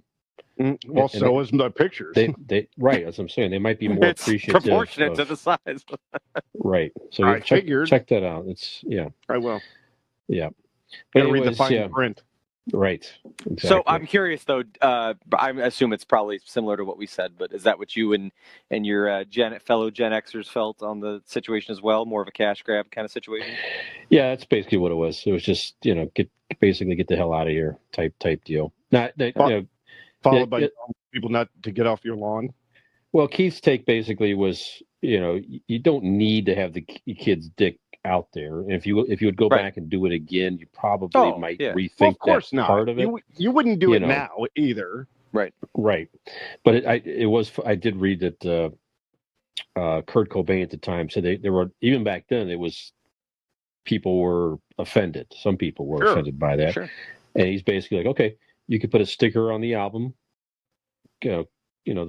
Well, so is the pictures. They right, as I'm saying, they might be more It's appreciative. proportionate to the size. Right. So I check figured. that out. It's I will. Yeah. But Gotta read the anyways, fine print. Right. Exactly. So I'm curious though. I assume it's probably similar to what we said, but is that what you and your fellow Gen Xers felt on the situation as well? More of a cash grab kind of situation? Yeah, that's basically what it was. It was just get the hell out of here type deal. Not followed by people not to get off your lawn. Well, Keith's take basically was, you don't need to have the kid's dick out there. And if you would go back and do it again, you probably might rethink that part of it. You wouldn't do it now either. Right. But I did read that Kurt Cobain at the time said there were, even back then, people were offended. Some people were offended by that. Sure. And he's basically like, okay, you could put a sticker on the album, the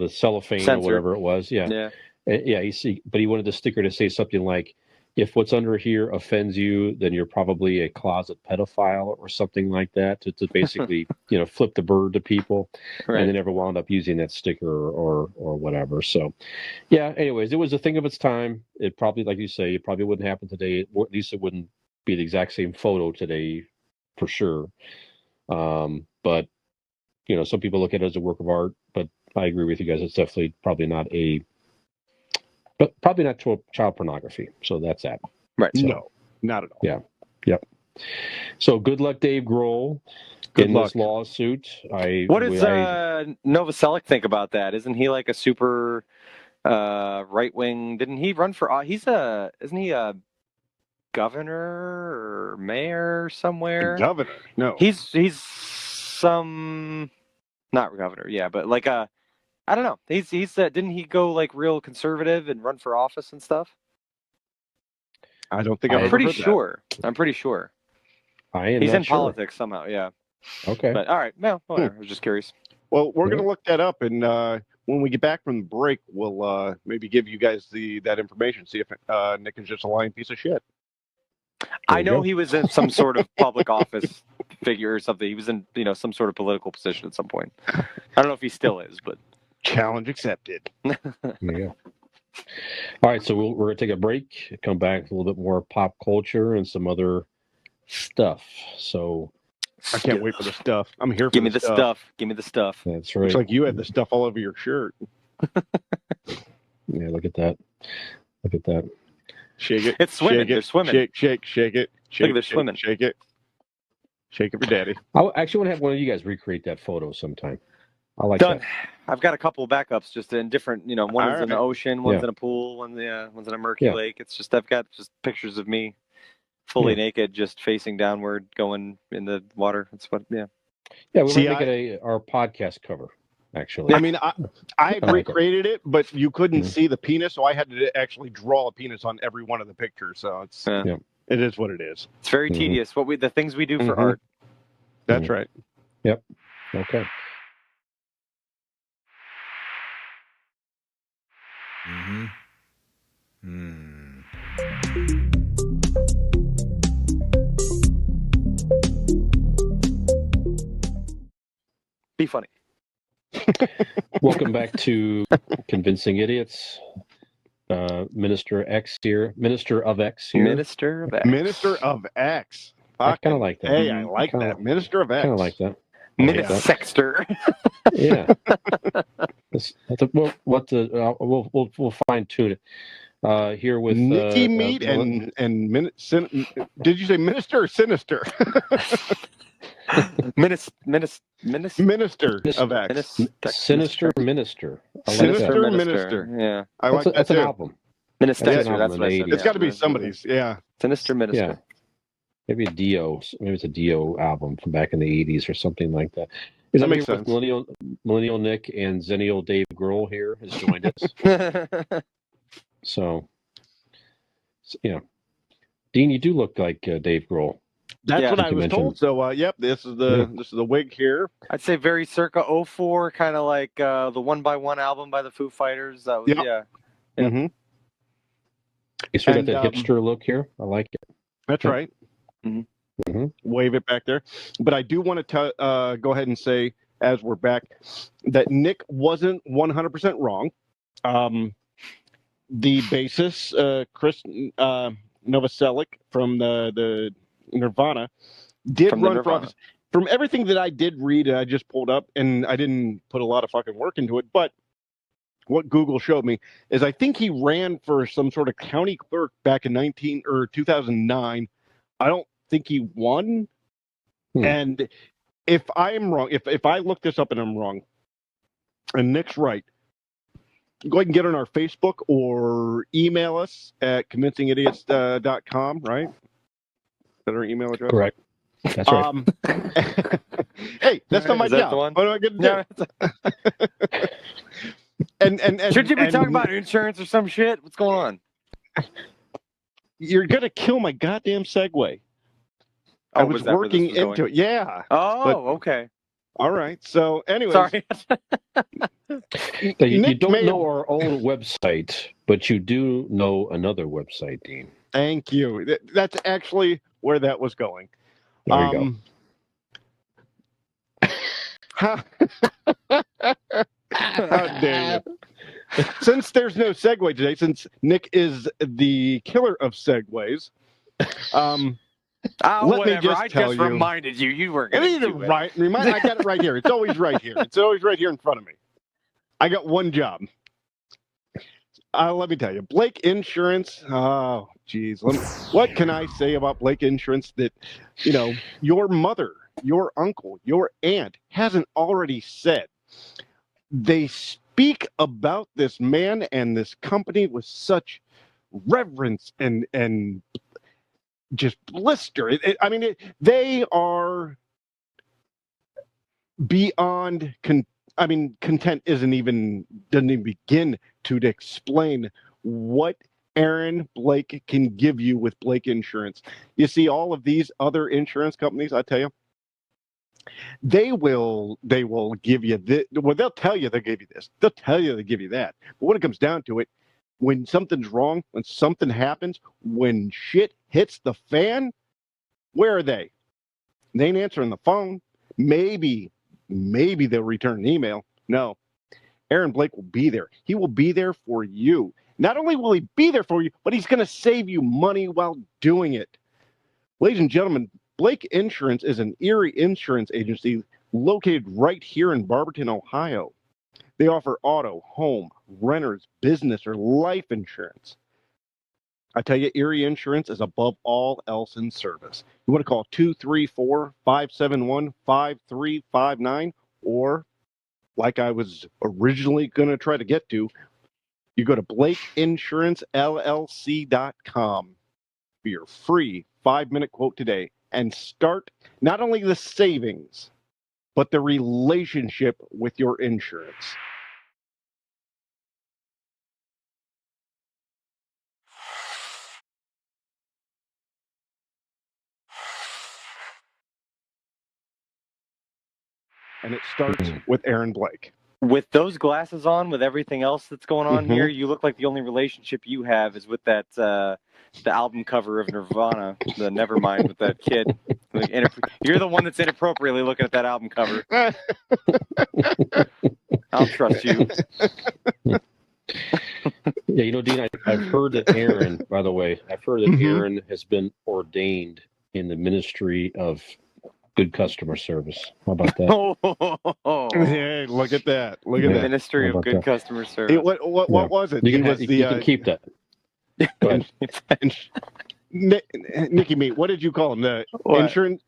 cellophane Censored. Or whatever it was. Yeah. Yeah. But he wanted the sticker to say something like, if what's under here offends you, then you're probably a closet pedophile or something like that, to basically, flip the bird to people. Right. And they never wound up using that sticker or whatever. So, yeah, anyways, it was a thing of its time. It probably, like you say, it probably wouldn't happen today. Or at least it wouldn't be the exact same photo today for sure. But, some people look at it as a work of art, but I agree with you guys. It's definitely probably not child pornography. So that's that. Right. So, no, not at all. Yeah. Yep. So good luck, Dave Grohl, this lawsuit. What does Novoselic think about that? Isn't he like a super right wing? Didn't he run for? Isn't he a governor or mayor somewhere? Governor? No. He's some not governor. Yeah, but like I don't know. He's didn't he go like real conservative and run for office and stuff? I don't think I'm pretty sure. I'm pretty sure. He's in politics somehow. Yeah. Okay. But all right. No, whatever. I was just curious. Well, we're gonna look that up, and when we get back from the break, we'll maybe give you guys that information. See if Nick is just a lying piece of shit. I know he was in some sort of public office figure or something. He was in some sort of political position at some point. I don't know if he still is, but. Challenge accepted. Yeah. All right, so we're going to take a break, come back with a little bit more pop culture and some other stuff. So I can't wait for the stuff. I'm here for Give me the stuff. Give me the stuff. That's right. Looks like you had the stuff all over your shirt. Yeah, look at that. Look at that. Shake it. It's swimming. They're swimming. Shake it. Look at they're swimming. Shake it. Shake it for daddy. I actually want to have one of you guys recreate that photo sometime. I like Done. that. I've got a couple of backups just in different, one's in the one's in a pool, one's in a murky lake. It's just, I've got just pictures of me fully naked, just facing downward, going in the water. That's what, Yeah, we might make it our podcast cover, actually. I mean, I recreated it, but you couldn't see the penis, so I had to actually draw a penis on every one of the pictures. So it is what it is. It's very tedious. The things we do for art. That's right. Yep. Okay. Be funny. Welcome back to Convincing Idiots. Minister X here. Minister of X here. Minister of X. Minister of X. I kind of like that. Hey, I like that. Minister of X. Kind of like that. Minisexter. Yeah. We'll fine tune it. Here with Nicky Meat and did you say minister or sinister? Minister of X. Sinister Minister. Sinister Minister. Yeah. I like that. That's an album. Minister. That's what I said. It's got to be somebody's. Yeah. Sinister Minister. Yeah. Maybe a Dio. Maybe it's a Dio album from back in the 80s or something like that. That makes sense. Millennial Nick and Zennial Dave Grohl here has joined us. So, Dean, you do look like Dave Grohl. That's Yeah. what Like I you was mentioned. told. So, yep, this is the wig here. I'd say very circa 04, kind of like the One by One album by the Foo Fighters. That was, Yep. yeah. Mm-hmm. You still got And, that hipster look here. I like it. That's Yep. right. Mm-hmm. Wave it back there. But I do want to go ahead and say, as we're back, that Nick wasn't 100% wrong. The bassist, Chris Novoselic from the Nirvana, did From the run for Nirvana. office. From everything that I did read, I just pulled up, and I didn't put a lot of fucking work into it, but what Google showed me is I think he ran for some sort of county clerk back in 2009. I don't think he won. And if I am wrong, if I look this up and I'm wrong, and Nick's right, go ahead and get on our Facebook or email us at convincingidiots.com, right? Is that our email address? Correct. That's right. Hey, that's not my Is that job. the one? What am I going to do? Yeah. And Should you be talking about insurance or some shit? What's going on? You're going to kill my goddamn segue. I was that where this working was going? into it. Yeah. Oh, But- okay. All right. So, anyways. Sorry. You Nick don't may know our own website, but you do know another website, Dean. Thank you. That's actually where that was going. There you go. How dare you? Since there's no segue today, since Nick is the killer of segues, let me Whatever. just I tell just you. reminded you. You were I going need to to do it. I got it right here. It's always right here. It's always right here in front of me. I got one job. Let me tell you, Blake Insurance. Oh, geez. What can I say about Blake Insurance that, your mother, your uncle, your aunt hasn't already said? They speak about this man and this company with such reverence and just blister. They are beyond content doesn't even begin to explain what Aaron Blake can give you with Blake Insurance. You see, all of these other insurance companies, I tell you, they will give you this. Well, they'll tell you they'll give you this. They'll tell you they'll give you that. But when it comes down to it, when something's wrong, when something happens, when shit hits the fan, where are they? They ain't answering the phone. Maybe they'll return an email. No. Aaron Blake will be there. He will be there for you. Not only will he be there for you, but he's going to save you money while doing it. Ladies and gentlemen, Blake Insurance is an Erie insurance agency located right here in Barberton, Ohio. They offer auto, home, renters, business, or life insurance. I tell you, Erie Insurance is above all else in service. You want to call 234-571-5359, or like I was originally going to try to get to, you go to BlakeInsuranceLLC.com for your free 5-minute quote today and start not only the savings, but the relationship with your insurance. And it starts with Aaron Blake. With those glasses on, with everything else that's going on here, you look like the only relationship you have is with that the album cover of Nirvana, the Nevermind, with that kid. You're the one that's inappropriately looking at that album cover. I'll trust you. Yeah, Dean, I've heard that Aaron, by the way, Aaron has been ordained in the ministry of good customer service. How about that? Hey, look at that. Look at that. Ministry of good customer service. What was it? You can keep that. Go ahead. Nicky Meat, what did you call him? The insurance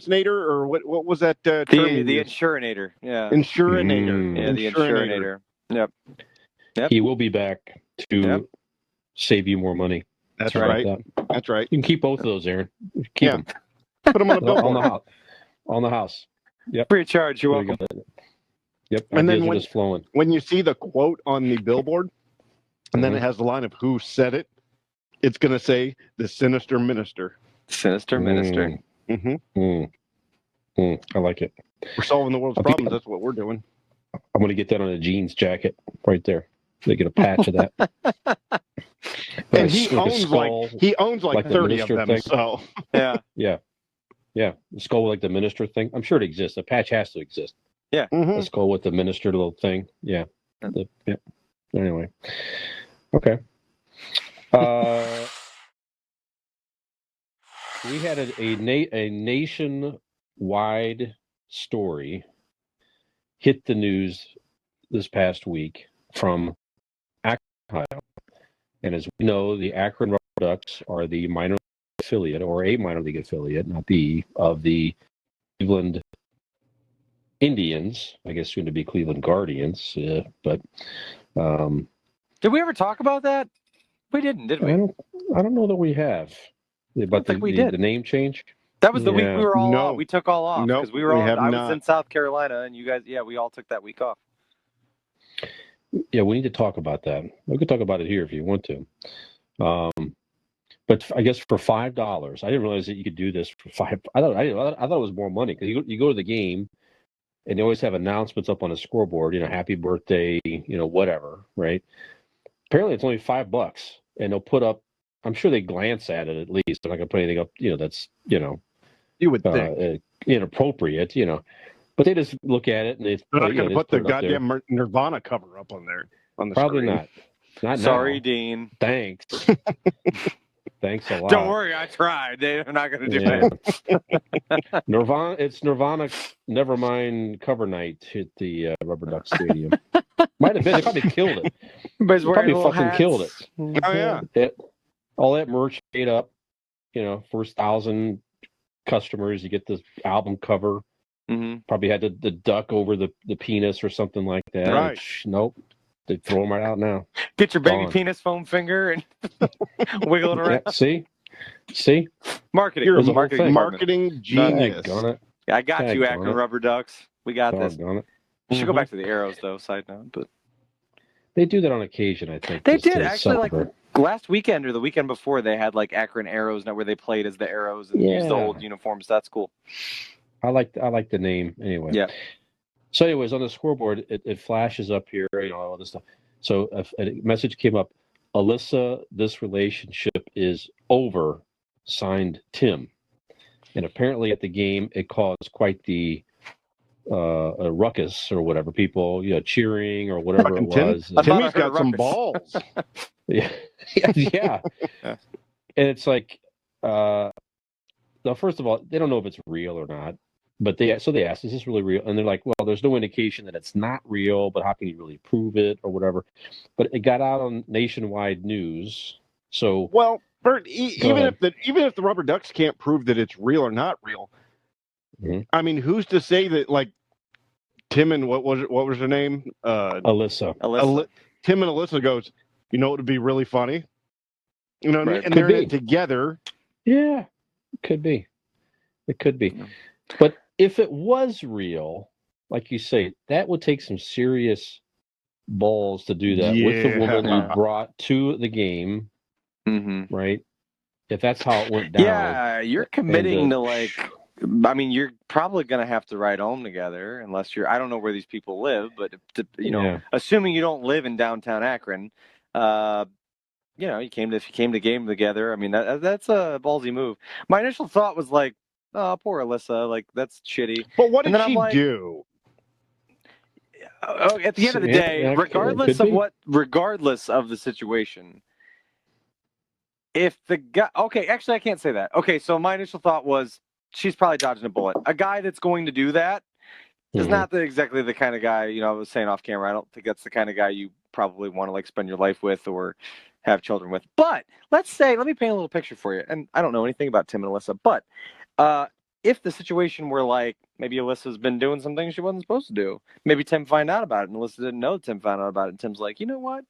nator, or what was that term? The insurinator. Yeah. Insurinator. Yeah, the insurinator. Yep. He will be back to save you more money. That's right. That's right. You can keep both of those, Aaron. Keep them. Put them on a billboard. On the house. Yep. Free of charge. You're welcome. Yep. And then when you see the quote on the billboard, and then it has the line of who said it, It's going to say the Sinister Minister. Sinister Minister. Mm-hmm. I like it. We're solving the world's problems. That's what we're doing. I'm going to get that on a jeans jacket right there. They get a patch of that. And he owns like 30 of them. Thing. So yeah. The skull like the minister thing. I'm sure it exists. A patch has to exist. Yeah. Mm-hmm. A skull with the minister little thing. Yeah. Anyway. Okay. We had a nationwide story hit the news this past week from Akron, Ohio. And as we know, the Akron Rubber Ducks are the minor league affiliate, or a minor league affiliate, not the, of the Cleveland Indians, I guess soon to be Cleveland Guardians. But did we ever talk about that? We didn't, did we? I don't know that we have. But the name change? That was the week we were all off. We took all off because we were all. I was in South Carolina, and you guys, we all took that week off. Yeah, we need to talk about that. We could talk about it here if you want to. But I guess for $5, I didn't realize that you could do this for $5. I thought it was more money because you go to the game, and they always have announcements up on the scoreboard. Happy birthday, whatever, right? Apparently, it's only $5, and they'll put up. I'm sure they glance at it at least. They're not going to put anything up, that's you would think inappropriate, But they just look at it and they're not going to put the goddamn Nirvana cover up on there on the Probably screen. Not Sorry, now. Dean. Thanks. Thanks a lot. Don't worry, I tried. They're not going to do it. Nirvana. It's Nirvana Nevermind cover night at the Rubber Duck Stadium. Might have been. They probably killed it. Everybody's wearing probably fucking hats. Killed it. Oh yeah. All that merch made up. First 1,000 customers, you get the album cover. Mm-hmm. Probably had the duck over the penis or something like that. Right. Nope. They throw them right out now. Get your baby penis foam finger and wiggle it around. Yeah, see? Marketing. You're a marketing genius. I got you, Akron Rubber Ducks. We got this. We should go back to the arrows, though, side note. But they do that on occasion, I think. They did, actually, like last weekend or the weekend before, they had like Akron Arrows where they played as the Arrows and used the old uniforms. That's cool. I like the name anyway. Yeah. So, anyways, on the scoreboard, it flashes up here, all this stuff. So a message came up: Alyssa, this relationship is over. Signed, Tim. And apparently, at the game, it caused quite the a ruckus or whatever. People, cheering or whatever it was. Timmy's got some balls. Yeah. And it's like, now, first of all, they don't know if it's real or not. But they asked, is this really real? And they're like, well, there's no indication that it's not real, but how can you really prove it or whatever? But it got out on nationwide news. So, well, Bert, even if the Rubber Ducks can't prove that it's real or not real, I mean, who's to say that, like, Tim and what was her name? Alyssa. Tim and Alyssa goes, it would be really funny, right. And they're in it together. Yeah, it could be. But if it was real, like you say, that would take some serious balls to do that with the woman you brought to the game, right? If that's how it went down. Yeah, you're committing to like. I mean, you're probably going to have to ride home together unless I don't know where these people live, but assuming you don't live in downtown Akron, you came to game together. I mean, that's a ballsy move. My initial thought was like, oh, poor Alyssa, like that's shitty. But what did she do? At the end of the day, regardless of the situation, if the guy, actually I can't say that. Okay, so my initial thought was she's probably dodging a bullet. A guy that's going to do that is not exactly the kind of guy, I was saying off camera, I don't think that's the kind of guy you probably want to like spend your life with or have children with. But let me paint a little picture for you. And I don't know anything about Tim and Alyssa, but if the situation were like maybe Alyssa's been doing some things she wasn't supposed to do, maybe Tim found out about it and Alyssa didn't know Tim found out about it, and Tim's like, you know what?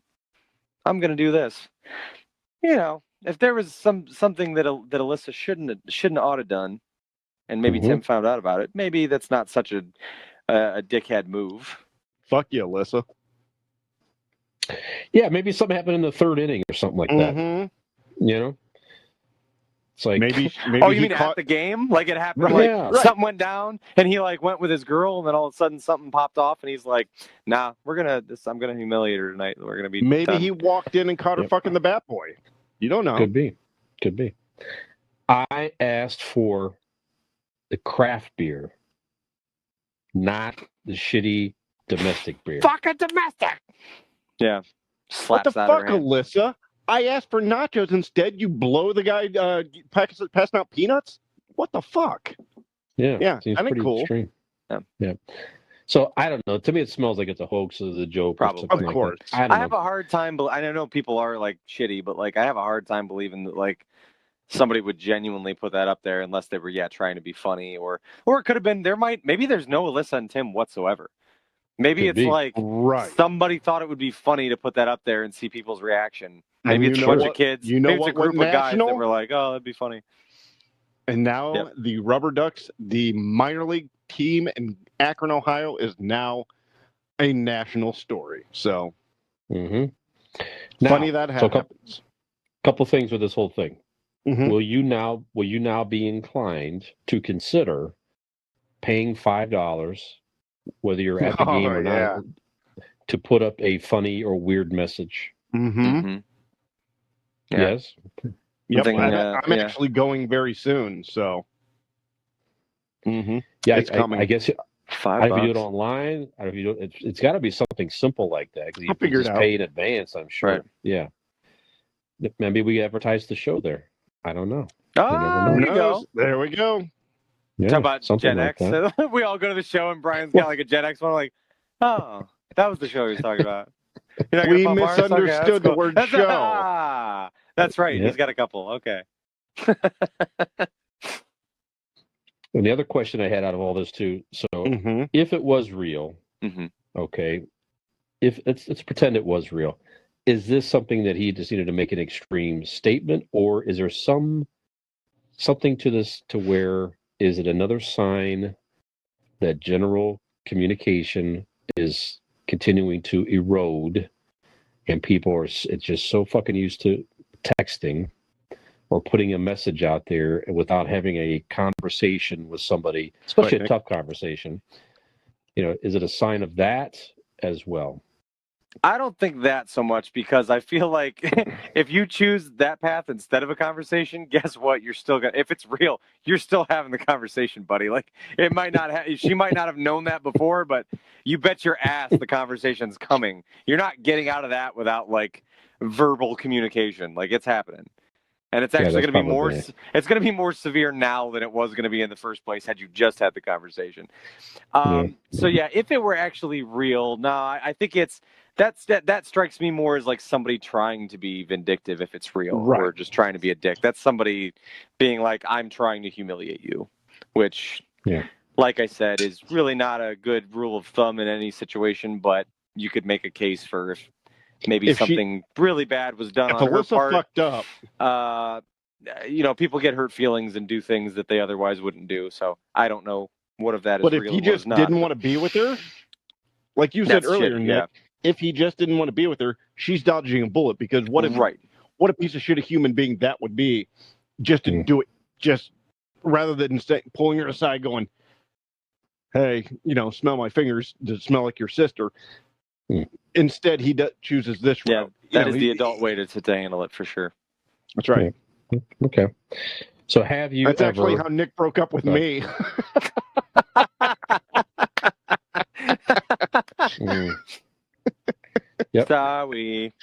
I'm going to do this. If there was something that Alyssa shouldn't ought have done, and maybe Tim found out about it, maybe that's not such a dickhead move. Fuck you, Alyssa. Yeah, maybe something happened in the third inning or something like that. You know, it's like maybe Oh, you he mean caught at the game? Like it happened, Right. like Yeah. something went down, and he like went with his girl, and then all of a sudden something popped off, and he's like, "Nah, I'm gonna humiliate her tonight. We're gonna be maybe done." he walked in and caught her Yep. fucking the Bat Boy. You don't know. Could be. I asked for the craft beer, not the shitty domestic beer. Fucking domestic. Yeah. What Slaps the that fuck, her hand. Alyssa? I asked for nachos instead. You blow the guy passing out peanuts. What the fuck? Yeah, seems kinda pretty cool. extreme. Yeah. So I don't know. To me, it smells like it's a hoax, as a joke, Probably. or something Of like course. that. I have a hard time. I know people are like shitty, but like I have a hard time believing that like somebody would genuinely put that up there unless they were trying to be funny, or it could have been maybe there's no Alyssa and Tim whatsoever. Maybe Could it's be. like Right. somebody thought it would be funny to put that up there and see people's reaction. Maybe And it's you a know bunch what- of kids. you know maybe it's a what went group of guys that national? were like, "Oh, that'd be funny." And now Yep. the Rubber Ducks, the minor league team in Akron, Ohio, is now a national story. So Mm-hmm. funny that happens. Couple things with this whole thing. Mhm. Will you now be inclined to consider paying $5, whether you're at the Oh, game or yeah. not, to put up a funny or weird message? Mm-hmm. Mm-hmm. Yeah. Yes. Yep. thinking, I'm yeah. actually going very soon. So Mm-hmm. Yeah, It's coming. I guess $5. I don't know if you do it online. I don't know if you do it. It's got to be something simple like that, because you I'll figure it just out. pay in advance, I'm sure. Right. Yeah. Maybe we advertise the show there. I don't know. Oh, never know. there who you knows? go. There we go. Yeah, Talk about something Gen like X. that. We all go to the show, and Brian's got like a Gen X one. I'm like, oh, that was the show he was talking about. You're not We gonna pump ours? Okay, that's misunderstood the cool. word That's, show. That's right. Yeah. He's got a couple. Okay. And the other question I had out of all this too, so Mm-hmm. if it was real, Mhm. okay, if let's pretend it was real, is this something that he just needed to make an extreme statement, or is there something to this to where, is it another sign that general communication is continuing to erode, and people are it's just so fucking used to texting or putting a message out there without having a conversation with somebody, especially Right. a tough conversation? Is it a sign of that as well? I don't think that so much, because I feel like if you choose that path instead of a conversation, guess what? You're still gonna, if it's real, you're still having the conversation, buddy. Like it might not she might not have known that before, but you bet your ass the conversation's coming. You're not getting out of that without like verbal communication. Like it's happening. And it's actually that's going to be more. probably- It's going to be more severe now than it was going to be in the first place had you just had the conversation. So yeah, if it were actually real, no, I think that strikes me more as like somebody trying to be vindictive if it's real, Right. or just trying to be a dick. That's somebody being like, I'm trying to humiliate you, which, Yeah. like I said, is really not a good rule of thumb in any situation. But you could make a case for if maybe something really bad was done If on her Alyssa part. fucked up, People get hurt feelings and do things that they otherwise wouldn't do. So I don't know what of that is but if real he and what just is not. didn't want to be with her, like you said That's earlier, shit, Nick, yeah. if he just didn't want to be with her, she's dodging a bullet, because what a piece of shit a human being that would be, just to do it, just rather than pulling her aside going, hey, smell my fingers, to smell like your sister. Instead, he chooses this route. That is the adult way to handle it, for sure. That's right. Yeah. Okay. So have you That's actually ever... how Nick broke up with me. Yep. Sorry.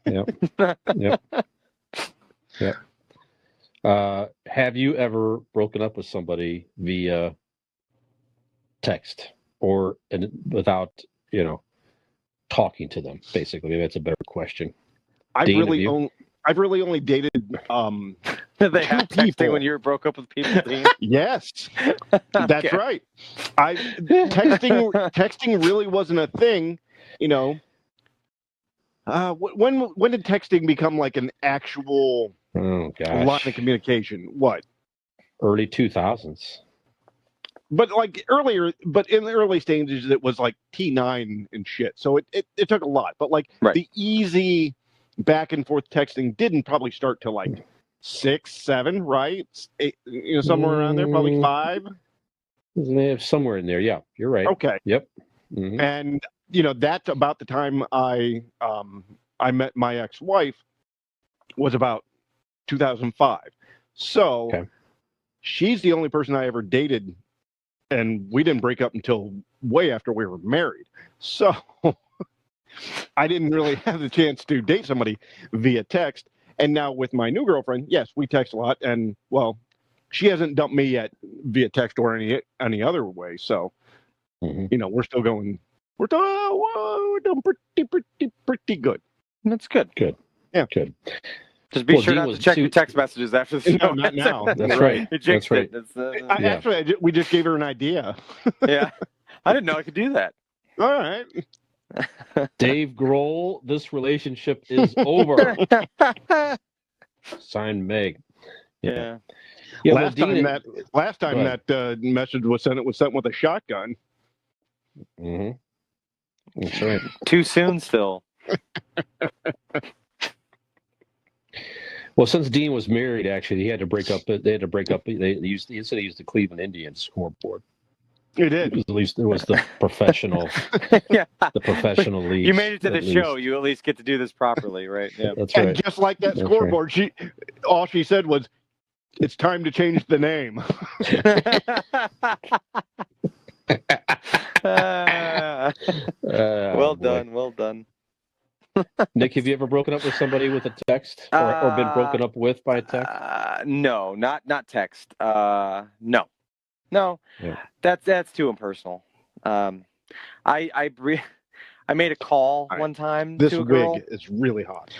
Yep. Have you ever broken up with somebody via text or without, talking to them? Basically, maybe that's a better question. I've Dean, really only dated They have two people. texting when you broke up with people, Dean? Yes, that's right. Texting really wasn't a thing, When did texting become like an actual line of communication? What? Early 2000s. But in the early stages, it was like T9 and shit. So it took a lot. But like the easy back and forth texting didn't probably start till like 6, 7, right? 8, somewhere around there, probably 5. Somewhere in there. Yeah, you're right. Okay. Yep. Mm-hmm. And that's about the time I met my ex-wife, was about 2005. So she's the only person I ever dated, and we didn't break up until way after we were married. So I didn't really have the chance to date somebody via text. And now with my new girlfriend, yes, we text a lot, and well, she hasn't dumped me yet via text or any other way. So we're still going. We're doing pretty good. That's good. Good. Yeah. Good. Just be sure not to check your text messages after the show. No, not now. That's right. That's right. Actually, we just gave her an idea. Yeah. I didn't know I could do that. All right. Dave Grohl, this relationship is over. Signed, Meg. Yeah. Last time that message was sent, it was sent with a shotgun. Mm-hmm. That's right. Too soon still. Well, since Dean was married, actually, he had to break up. They had to break up. He said he used the Cleveland Indians scoreboard. It did. At least it was the professional. Yeah. The professional league. You made it to the show. You at least get to do this properly, right? Yeah. That's right. And just like that scoreboard, all she said was, "It's time to change the name." Well done. Well done. Nick, have you ever broken up with somebody with a text, or been broken up with by a text? No, not text. No. Yeah. That's too impersonal. I made a call one time this to a girl wig is really hot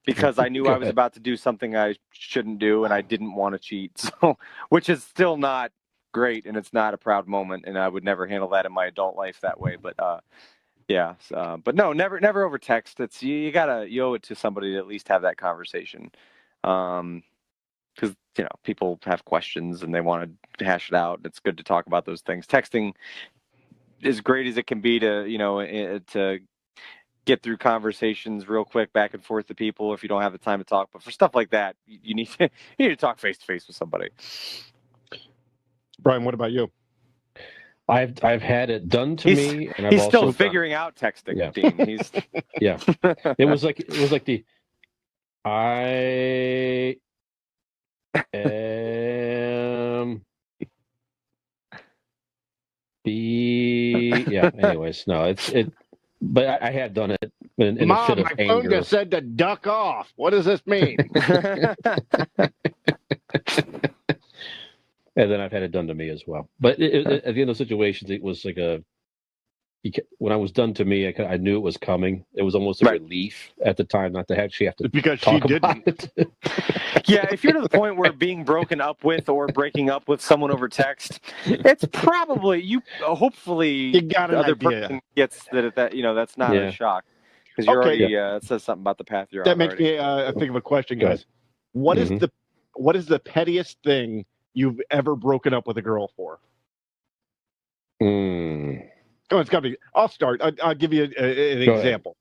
because I knew I was about to do something I shouldn't do, and I didn't want to cheat. So, which is still not great, and it's not a proud moment, and I would never handle that in my adult life that way. But yeah, but no, never over text. It's you owe it to somebody to at least have that conversation, because people have questions and they want to hash it out. It's good to talk about those things. Texting, as great as it can be to get through conversations real quick back and forth to people if you don't have the time to talk. But for stuff like that, you need to talk face to face with somebody. Brian, what about you? I've had it done to me, and he's still figuring out texting. Yeah. Dean. He's yeah. It was like the I am yeah. Anyways, no, it. But I had done it in a fit of my anger. phone just said to duck off. What does this mean? And then I've had it done to me as well. But at the end of situations, it was like when I was done to me, I knew it was coming. It was almost a relief at the time not to actually have to because talk she about didn't. it. Yeah, if you're to the point where being broken up with or breaking up with someone over text, it's probably hopefully You got an the other idea. person gets that that's not a shock because you're already it says something about the path you're on. That makes me think of a question, guys. What is the pettiest thing you've ever broken up with a girl for? Oh, it's got to be. I'll start. I'll give you an example.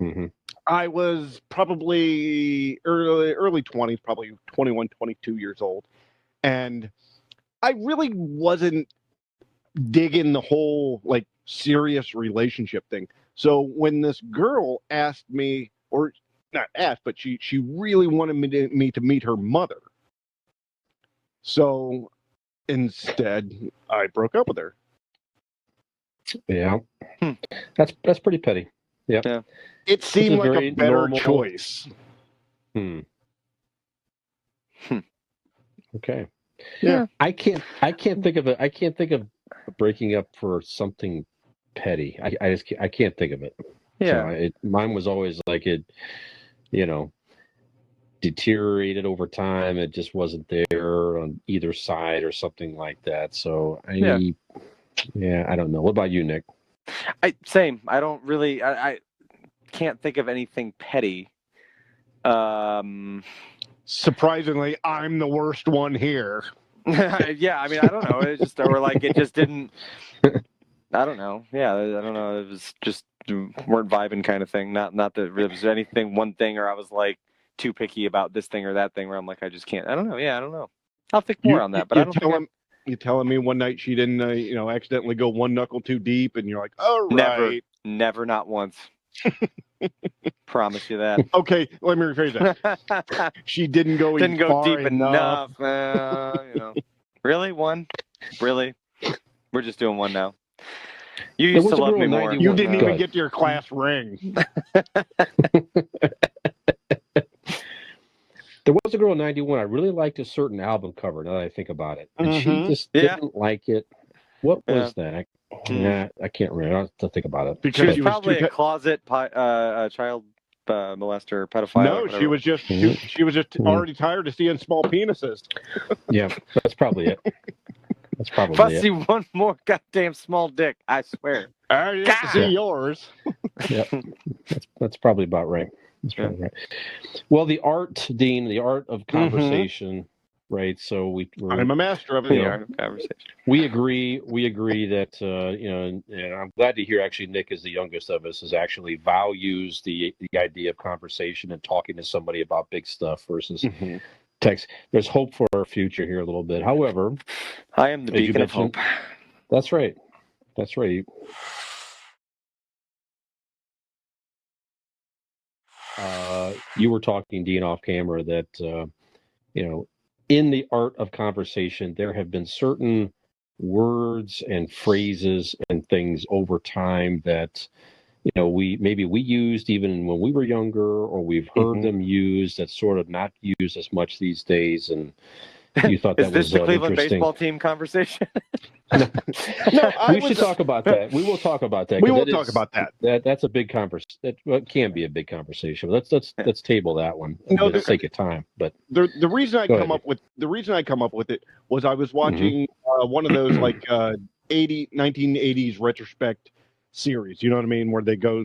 Mm-hmm. I was probably early 20s, probably 21, 22 years old. And I really wasn't digging the whole serious relationship thing. So when this girl asked me, or not asked, but she really wanted me to meet her mother. So instead, I broke up with her. Yeah. That's pretty petty. Yeah. It seemed like a better normal choice. Okay. Yeah. I can't think of it. I can't think of breaking up for something petty. I can't think of it. Yeah. So mine was always like it, deteriorated over time. It just wasn't there on either side or something like that. So I don't know. What about you, Nick? Same. I don't really. I can't think of anything petty. Surprisingly, I'm the worst one here. Yeah, I mean, I don't know. It just didn't. I don't know. Yeah, I don't know. It was just weren't vibing kind of thing. Not that there was one thing, or I was like too picky about this thing or that thing where I'm like, I just can't. I don't know. Yeah, I don't know. I'll think more on that, but I don't think. You're telling me one night she didn't, accidentally go one knuckle too deep, and you're like, all right. Never, not once. Promise you that. Okay, let me rephrase that. She didn't go deep enough. Really? One? Really? We're just doing one now. You used to love me more. You didn't even get to your class ring. There was a girl in 91. I really liked a certain album cover, now that I think about it. And she just didn't like it. What was that? I can't remember. I have to think about it. Because she was probably a closet child molester, pedophile. No, she was just already tired of seeing small penises. Yeah, that's probably it. That's probably if I see one more goddamn small dick, I swear. I didn't see yours. Yeah, that's probably about right. That's probably right. Well, the art, Dean, the art of conversation, right? So I'm a master of it. The art of conversation. We agree that and I'm glad to hear actually Nick is the youngest of us, is actually values the idea of conversation and talking to somebody about big stuff versus text. There's hope for our future here a little bit. However, I am the beacon of hope. That's right. That's right. You were talking, Dean, off camera that in the art of conversation, there have been certain words and phrases and things over time that we used even when we were younger, or we've heard them used that's sort of not used as much these days. And you thought that was the Cleveland baseball team conversation? No, we should talk about that. We will talk about that. We will talk about that. That's a big conversation. It can be a big conversation. Let's table that one for the sake of time. But the reason I come up with it was I was watching one of those 1980s retrospect series. You know what I mean, where they go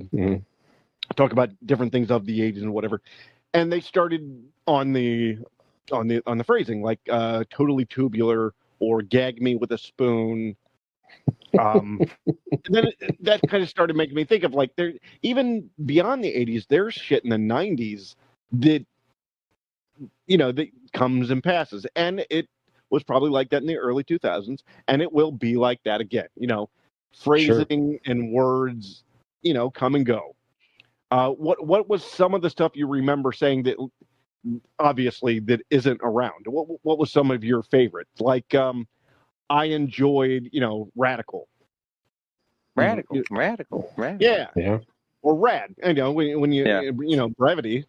talk about different things of the 80s and whatever, and they started on the phrasing like totally tubular or gag me with a spoon. Then that kind of started making me think of there, even beyond the 80s, there's shit in the 90s that that comes and passes, and it was probably like that in the early 2000s, and it will be like that again. Phrasing and words come and go. What was some of the stuff you remember saying that obviously that isn't around? What was some of your favorites? Like I enjoyed radical. Radical. Yeah. Or rad. When you brevity.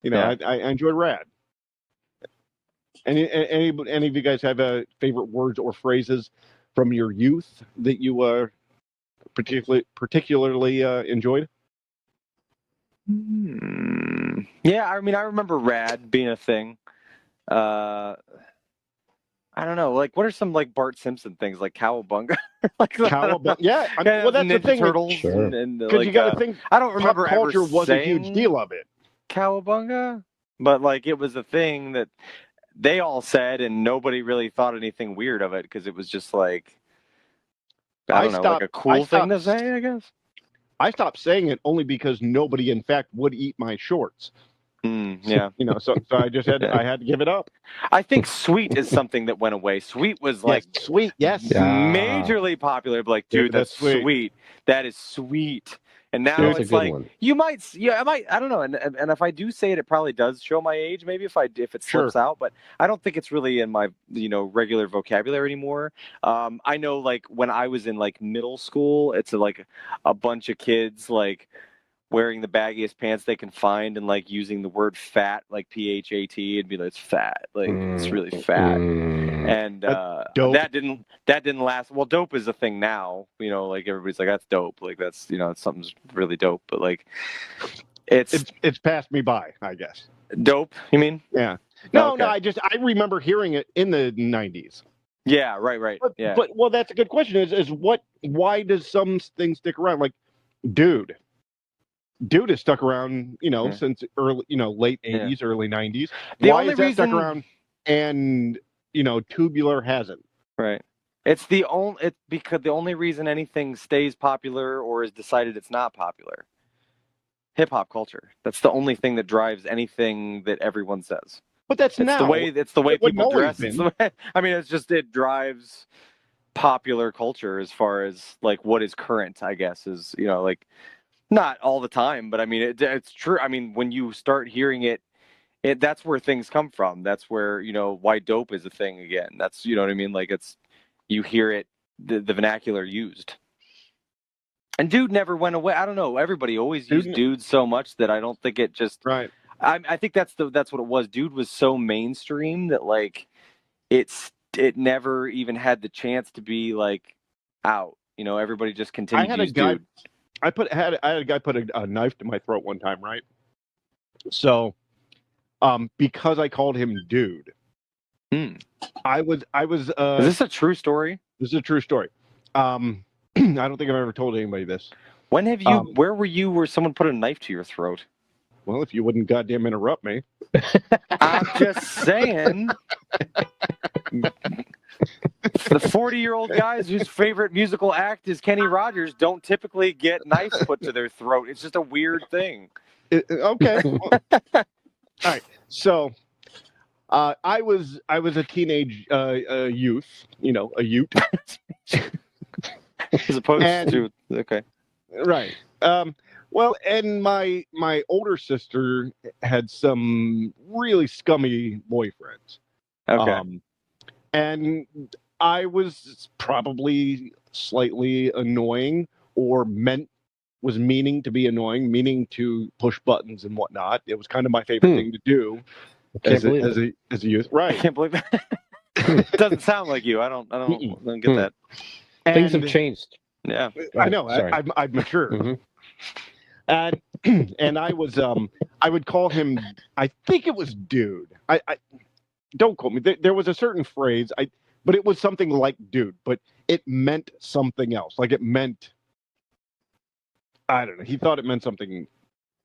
I enjoyed rad. Any of you guys have favorite words or phrases from your youth that you particularly enjoyed? Yeah, I mean, I remember rad being a thing. I don't know. What are some Bart Simpson things like cowabunga? Cowabunga. Yeah, well, that's the thing. Turtles, sure. Because you got to think. I don't remember pop culture ever was a huge deal of it. Cowabunga, but it was a thing that they all said, and nobody really thought anything weird of it because it was just a cool thing to say, I guess. I stopped saying it only because nobody, in fact, would eat my shorts. Yeah. So I just had I had to give it up. I think sweet is something that went away. Sweet was sweet, yes, majorly popular. But dude, that's sweet. That is sweet. And now it's you might, I don't know. And if I do say it, it probably does show my age. Maybe if it slips out, but I don't think it's really in my regular vocabulary anymore. I know when I was in middle school, it's a bunch of kids wearing the baggiest pants they can find and using the word fat, PHAT, and be it's fat, it's really fat. And that didn't last. Well, dope is a thing now, everybody's that's dope, that's something's really dope, but it's passed me by, I guess. Dope, you mean? Yeah. No, I remember hearing it in the 90s. Yeah, right. But well, that's a good question. Is why does some things stick around? Dude has stuck around, since early, late 80s, early 90s. Why is that stuck around and, tubular hasn't? Right. It's because the only reason anything stays popular or is decided it's not popular. Hip hop culture. That's the only thing that drives anything that everyone says. But that's It's the way people dress. It drives popular culture as far as like what is current, I guess, is, like not all the time, but I mean it's true. I mean, when you start hearing it, that's where things come from. That's where, why dope is a thing again. That's, you know what I mean? Like you hear it, the vernacular used. And dude never went away. I don't know. Everybody always used dude so much that I don't think it just right. I think that's what it was. Dude was so mainstream that like it never even had the chance to be like out. Everybody just continued to use dude. I had a guy put a knife to my throat one time, right? So, because I called him dude, I was. Is this a true story? This is a true story. I don't think I've ever told anybody this. When have you? Where were you? Where someone put a knife to your throat? Well, if you wouldn't goddamn interrupt me. I'm just saying. The 40-year-old guys whose favorite musical act is Kenny Rogers don't typically get knives put to their throat. It's just a weird thing. Okay. All right. So, I was a teenage youth. A ute. As opposed to okay. Right. Well, and my older sister had some really scummy boyfriends. Okay. And I was probably slightly annoying, or was meaning to be annoying, meaning to push buttons and whatnot. It was kind of my favorite thing to do as a youth. Right. I can't believe that. It doesn't sound like you. I don't get that. Things have changed. Yeah. I know. I've matured. Mm-hmm. And I was I would call him, I think it was dude. I don't quote me. There was a certain phrase, but it was something like dude, but it meant something else. Like it meant, I don't know. He thought it meant something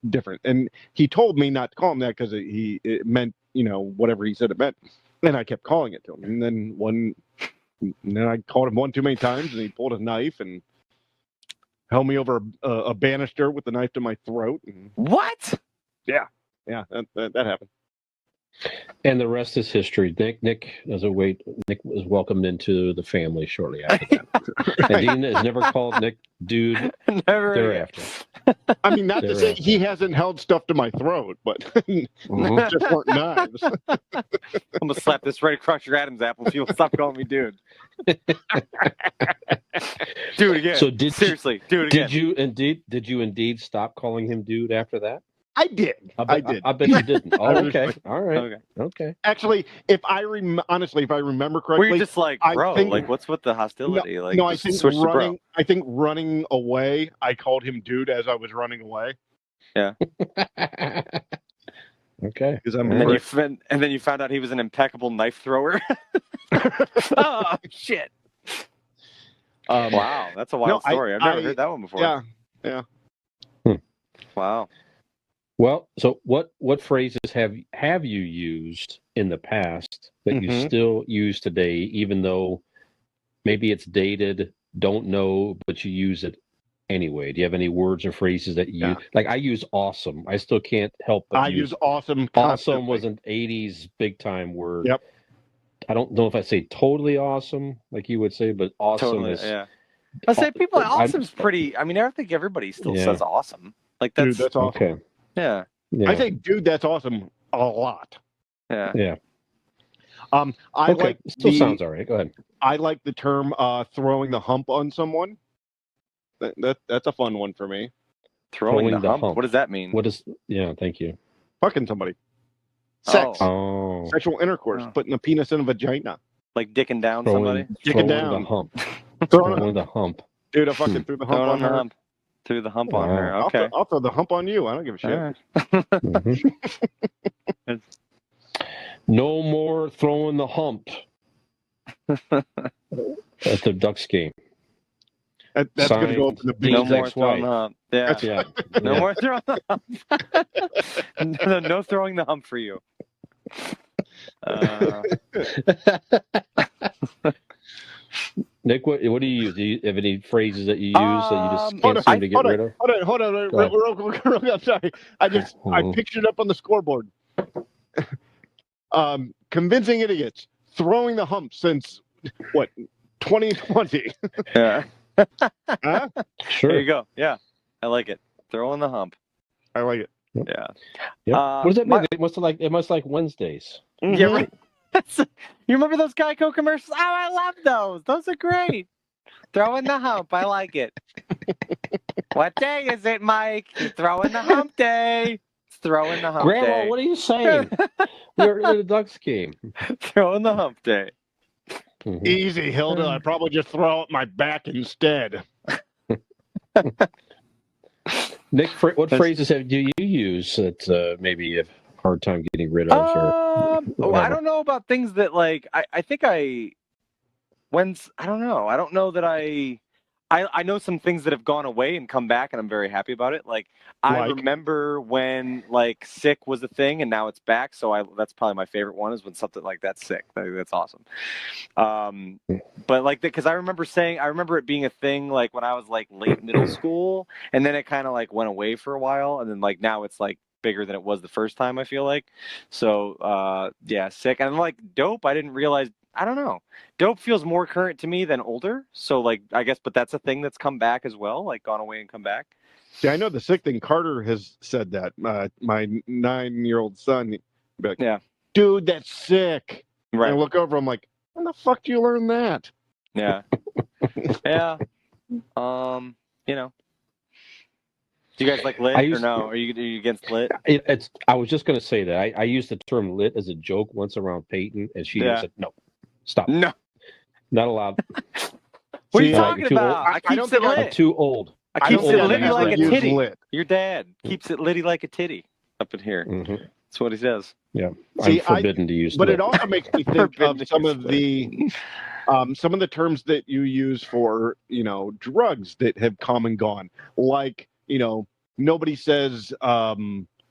different, and he told me not to call him that because it meant whatever he said it meant, and I kept calling it to him. And then I called him one too many times, and he pulled a knife and held me over a banister with the knife to my throat. And, what? Yeah, that happened. And the rest is history. Nick was welcomed into the family shortly after that. And Dean has never called Nick dude thereafter. I mean, not to say he hasn't held stuff to my throat, but just weren't knives. I'm gonna slap this right across your Adam's apple if you'll stop calling me dude. Do it again. So do it again. Did you indeed stop calling him dude after that? I did. I did. I bet you didn't. Oh, okay. All right. Okay. Actually, if I remember correctly, were you just like, bro, what's with the hostility? No, I think running away, I called him dude as I was running away. Yeah. Okay. And then you found out he was an impeccable knife thrower. Oh shit. Wow, that's a wild story. I've never heard that one before. Yeah. Wow. Well, so what phrases have you used in the past that you still use today, even though maybe it's dated, don't know, but you use it anyway? Do you have any words or phrases that you like? I use awesome. I still can't help but use awesome. Awesome was an 80s big time word. Yep. I don't know if I say totally awesome, like you would say, but awesome is. Yeah. I say people. Awesome's pretty. I mean, I think everybody still says awesome. Like that's. Dude, that's awesome. Okay. Yeah. I say, dude, that's awesome a lot. Yeah. Still sounds all right. Go ahead. I like the term throwing the hump on someone. That's a fun one for me. Throwing the hump. What does that mean? Thank you. Fucking somebody. Sex. Oh. Sexual intercourse. Putting a penis in a vagina. Like dicking down somebody? Dicking down. The hump. Throwing the hump. Dude, I fucking threw the hump on her. Threw the hump on her. Okay. I'll throw the hump on you. I don't give a shit. Right. No more throwing the hump at the Ducks game. That's going to go up in the big. No more throwing the hump. Yeah. No more throwing the hump. No throwing the hump for you. Nick, what do you use? Do you have any phrases that you use that you just Hold can't seem to get rid of? Hold on. Go ahead. I'm sorry. I pictured it up on the scoreboard. Convincing idiots, throwing the hump since what, 2020? Yeah. Huh? Sure. There you go. Yeah, I like it. Throwing the hump. I like it. Yeah. Yep. What does that mean? It must like Wednesdays. Yeah, right. You remember those Geico commercials? Oh, I love those. Those are great. Throwing the hump. I like it. What day is it, Mike? Throwing the hump day. It's throwing the hump Grandma, day. what are you saying? We're in the Ducks game. Throwing the hump day. Mhm. Easy, Hilda. I'd probably just throw out my back instead. Nick, what phrases do you use that maybe you have a hard time getting rid of? I don't know about things that like I don't know. I don't know that I know some things that have gone away and come back, and I'm very happy about it. Like I remember when like sick was a thing, and now it's back. So that's probably my favorite one is when something like that's sick. That's awesome. But like because I remember it being a thing like when I was like late middle school, and then it kind of like went away for a while, and then like now it's like bigger than it was the first time. I feel like so yeah, sick and like dope. I didn't realize. I don't know. Dope feels more current to me than older. So, like, I guess, but that's a thing that's come back as well, like gone away and come back. Yeah, I know the sick thing. Carter has said that. My 9-year-old son, be like, yeah, dude, that's sick. Right. And I look over, I'm like, when the fuck do you learn that? Yeah. Yeah. You know. Do you guys like lit or no? Are you against lit? I was just going to say that. I used the term lit as a joke once around Peyton, and she said, no, stop. No. Not allowed. What are you talking about? I don't think I'm too old. I keeps it litty like a titty. Lit. Your dad keeps it litty like a titty up in here. Mm-hmm. That's what he says. Yeah. I'm forbidden to use But lit. it also makes me think of some of the terms that you use for, drugs that have come and gone. Like, nobody says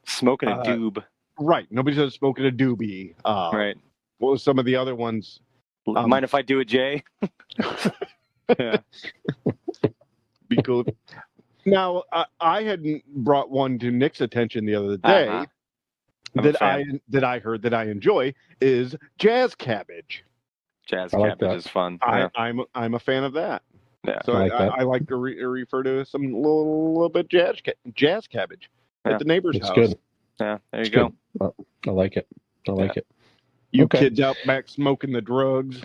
smoking a doob. Right. Nobody says smoking a doobie. Right. What was some of the other ones? Mind if I do it, Jay? Yeah. Be cool. Now, I had brought one to Nick's attention the other day that I heard that I enjoy is jazz cabbage. Jazz cabbage is fun. I'm a fan of that. Yeah. So I like to refer to some little bit jazz cabbage at the neighbor's house. Good. Yeah, there you go. I like it. I like it. You kids out back smoking the drugs.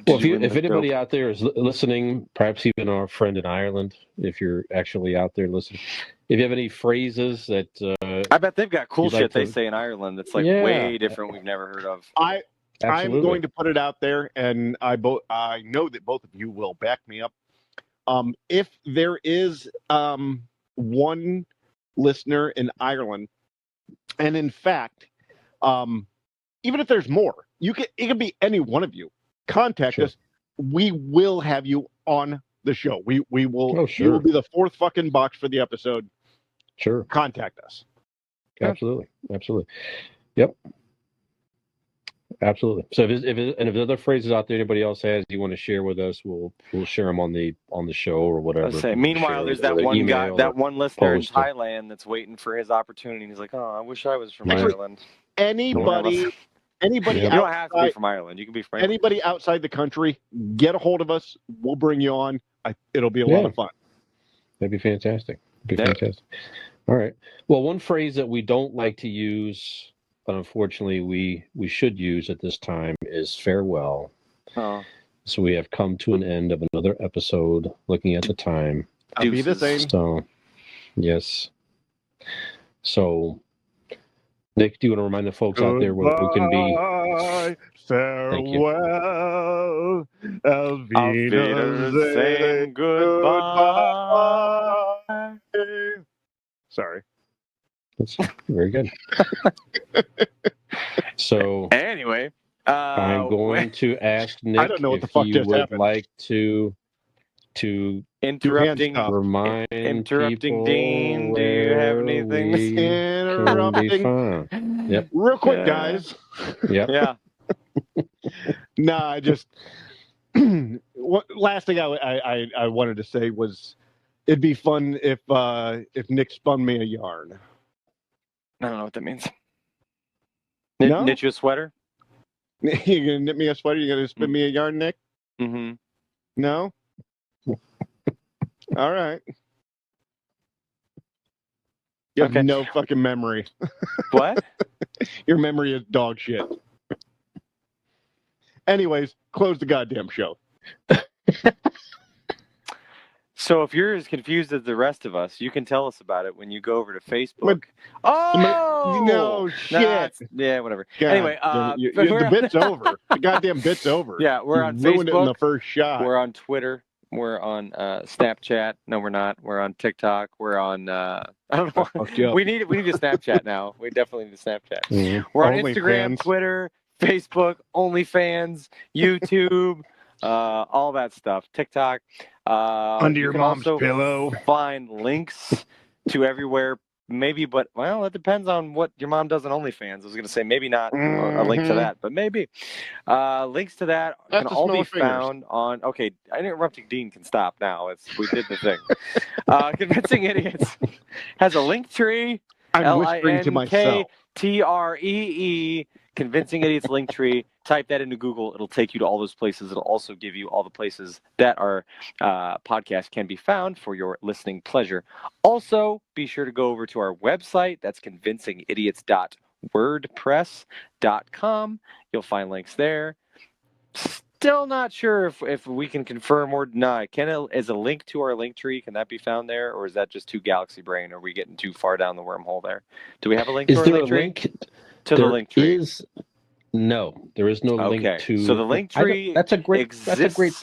Well, if anybody out there is listening, perhaps even our friend in Ireland, if you're actually out there listening, if you have any phrases that I bet they've got cool shit they say in Ireland that's like way different we've never heard of. I'm going to put it out there, and I know that both of you will back me up. If there is one listener in Ireland, and in fact, even if there's more, it can be any one of you. Contact us. We will have you on the show. We will. Oh, sure. You will be the fourth fucking box for the episode. Sure. Contact us. Absolutely. Yep. Absolutely. So if there's other phrases out there anybody else has you want to share with us, we'll share them on the show or whatever. Meanwhile, there's that one guy, that one listener in Thailand that's waiting for his opportunity. He's like, "Oh, I wish I was from Ireland." Anybody you don't have to be from Ireland. You can be from anybody outside the country. Get a hold of us. We'll bring you on. It'll be a lot of fun. That'd be fantastic. Fantastic. All right. Well, one phrase that we don't like to use, but unfortunately we should use at this time is farewell. Oh. So we have come to an end of another episode. Looking at the time, I'll be the same. So, yes. So, Nick, do you want to remind the folks out there where we can be? Farewell. Auf Wiedersehen. Goodbye. Sorry. That's very good. So anyway, I'm going to ask Nick I don't know what the fuck you just would happened. like to interrupting people Dean. Do you have anything? Interrupting. Yep. Real quick, guys. Yep. Yeah. No, I just last thing I wanted to say was it'd be fun if Nick spun me a yarn. I don't know what that means. No? Knit you a sweater? You gonna knit me a sweater? You gonna spin me a yarn, Nick? Mm-hmm. No. All right. You have no fucking memory. What? Your memory is dog shit. Anyways, close the goddamn show. So if you're as confused as the rest of us, you can tell us about it when you go over to Facebook. Oh! No shit. Yeah, whatever. God, anyway, the bit's over. The goddamn bit's over. Yeah, we're on ruined Facebook. It in the first shot. We're on Twitter. We're on Snapchat. No, we're not. We're on TikTok. We're on. I don't know. We need to Snapchat now. We definitely need to Snapchat. Mm-hmm. We're on Instagram, Twitter, Facebook, OnlyFans, YouTube, all that stuff. TikTok. Under your mom's pillow. Find links to everywhere. Maybe, but well, it depends on what your mom does on OnlyFans. I was going to say maybe not a link to that, but maybe links to that can all be found on. Okay, Interrupting Dean can stop now. We did the thing. Convincing Idiots has a link tree. I'm whispering to myself. LINKTREE. Convincing Idiots link tree. Type that into Google. It'll take you to all those places. It'll also give you all the places that our podcast can be found for your listening pleasure. Also, be sure to go over to our website. That's convincingidiots.wordpress.com. You'll find links there. Still not sure if we can confirm or deny. Is a link to our link tree, can that be found there? Or is that just too galaxy brain? Are we getting too far down the wormhole there? Do we have a link to our link tree? To the link tree. No, there is no link to. So the link tree that's a great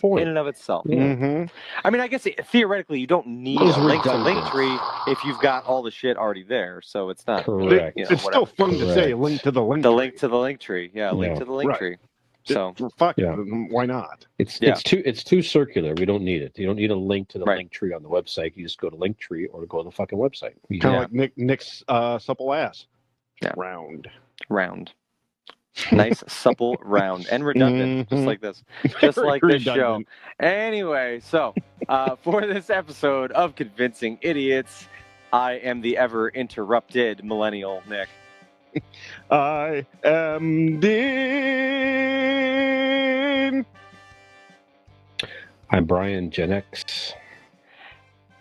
point in and of itself. Yeah. Mm-hmm. I mean, I guess theoretically you don't need a link to link tree if you've got all the shit already there. So it's not correct. It's still fun to say link to the link. The link to the link tree. Yeah, link to the link tree. So fuck it. Why not? It's too circular. We don't need it. You don't need a link to the link tree on the website. You just go to Linktree or go to the fucking website. Kind of like Nick's supple ass. Yeah. Round. Nice, supple, round, and redundant, just like this. Just like this show. Anyway, so for this episode of Convincing Idiots, I am the ever interrupted millennial Nick. I am Dean. I'm Brian, Gen X.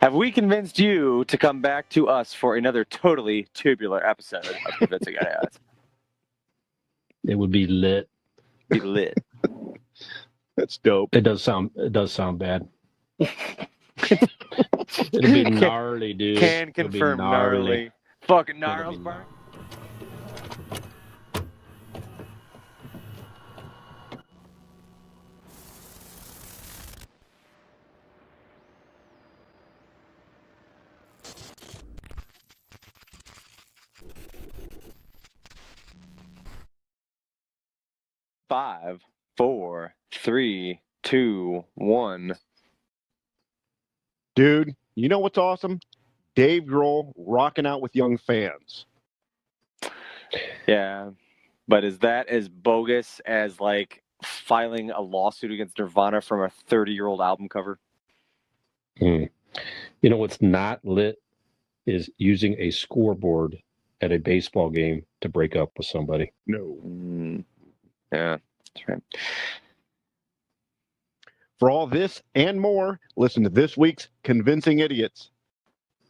Have we convinced you to come back to us for another totally tubular episode of Convincing Idiots? It would be lit. Be lit. That's dope. It does sound bad. It'll be gnarly, dude. Can confirm gnarly. Fucking gnarls, bro. Five, 4, 3, 2, 1. Dude, you know what's awesome? Dave Grohl rocking out with young fans. Yeah, but is that as bogus as like filing a lawsuit against Nirvana from a 30-year-old album cover? You know what's not lit is using a scoreboard at a baseball game to break up with somebody. No. Yeah, that's right. For all this and more, listen to this week's Convincing Idiots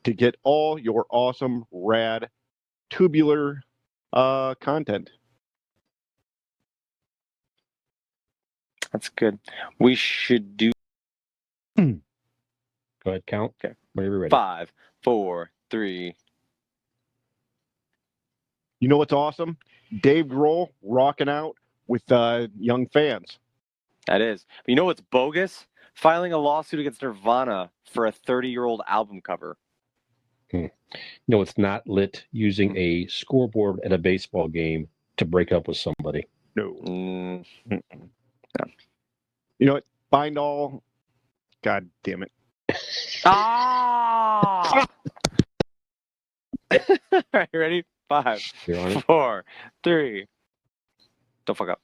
to get all your awesome, rad, tubular content. That's good. We should do. Go ahead, count. Okay. Whenever you're ready. 5, 4, 3. You know what's awesome? Dave Grohl rocking out with young fans. That is. But you know what's bogus? Filing a lawsuit against Nirvana for a 30-year-old album cover. No, it's not lit using a scoreboard at a baseball game to break up with somebody. No. Yeah. You know what? Find all. God damn it. Ah! All right, ready? 5, 4, 3. Don't fuck up.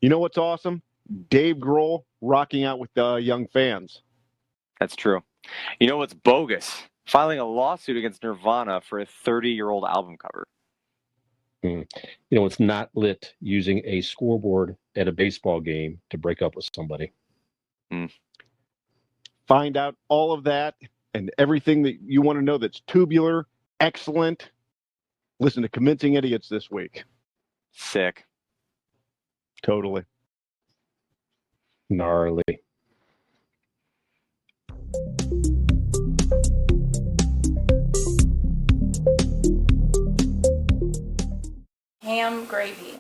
You know what's awesome? Dave Grohl rocking out with young fans. That's true. You know what's bogus? Filing a lawsuit against Nirvana for a 30-year-old album cover. You know, it's not lit using a scoreboard at a baseball game to break up with somebody. Find out all of that and everything that you want to know that's tubular, excellent. Listen to Commencing Idiots this week. Sick. Totally. Gnarly. Ham gravy.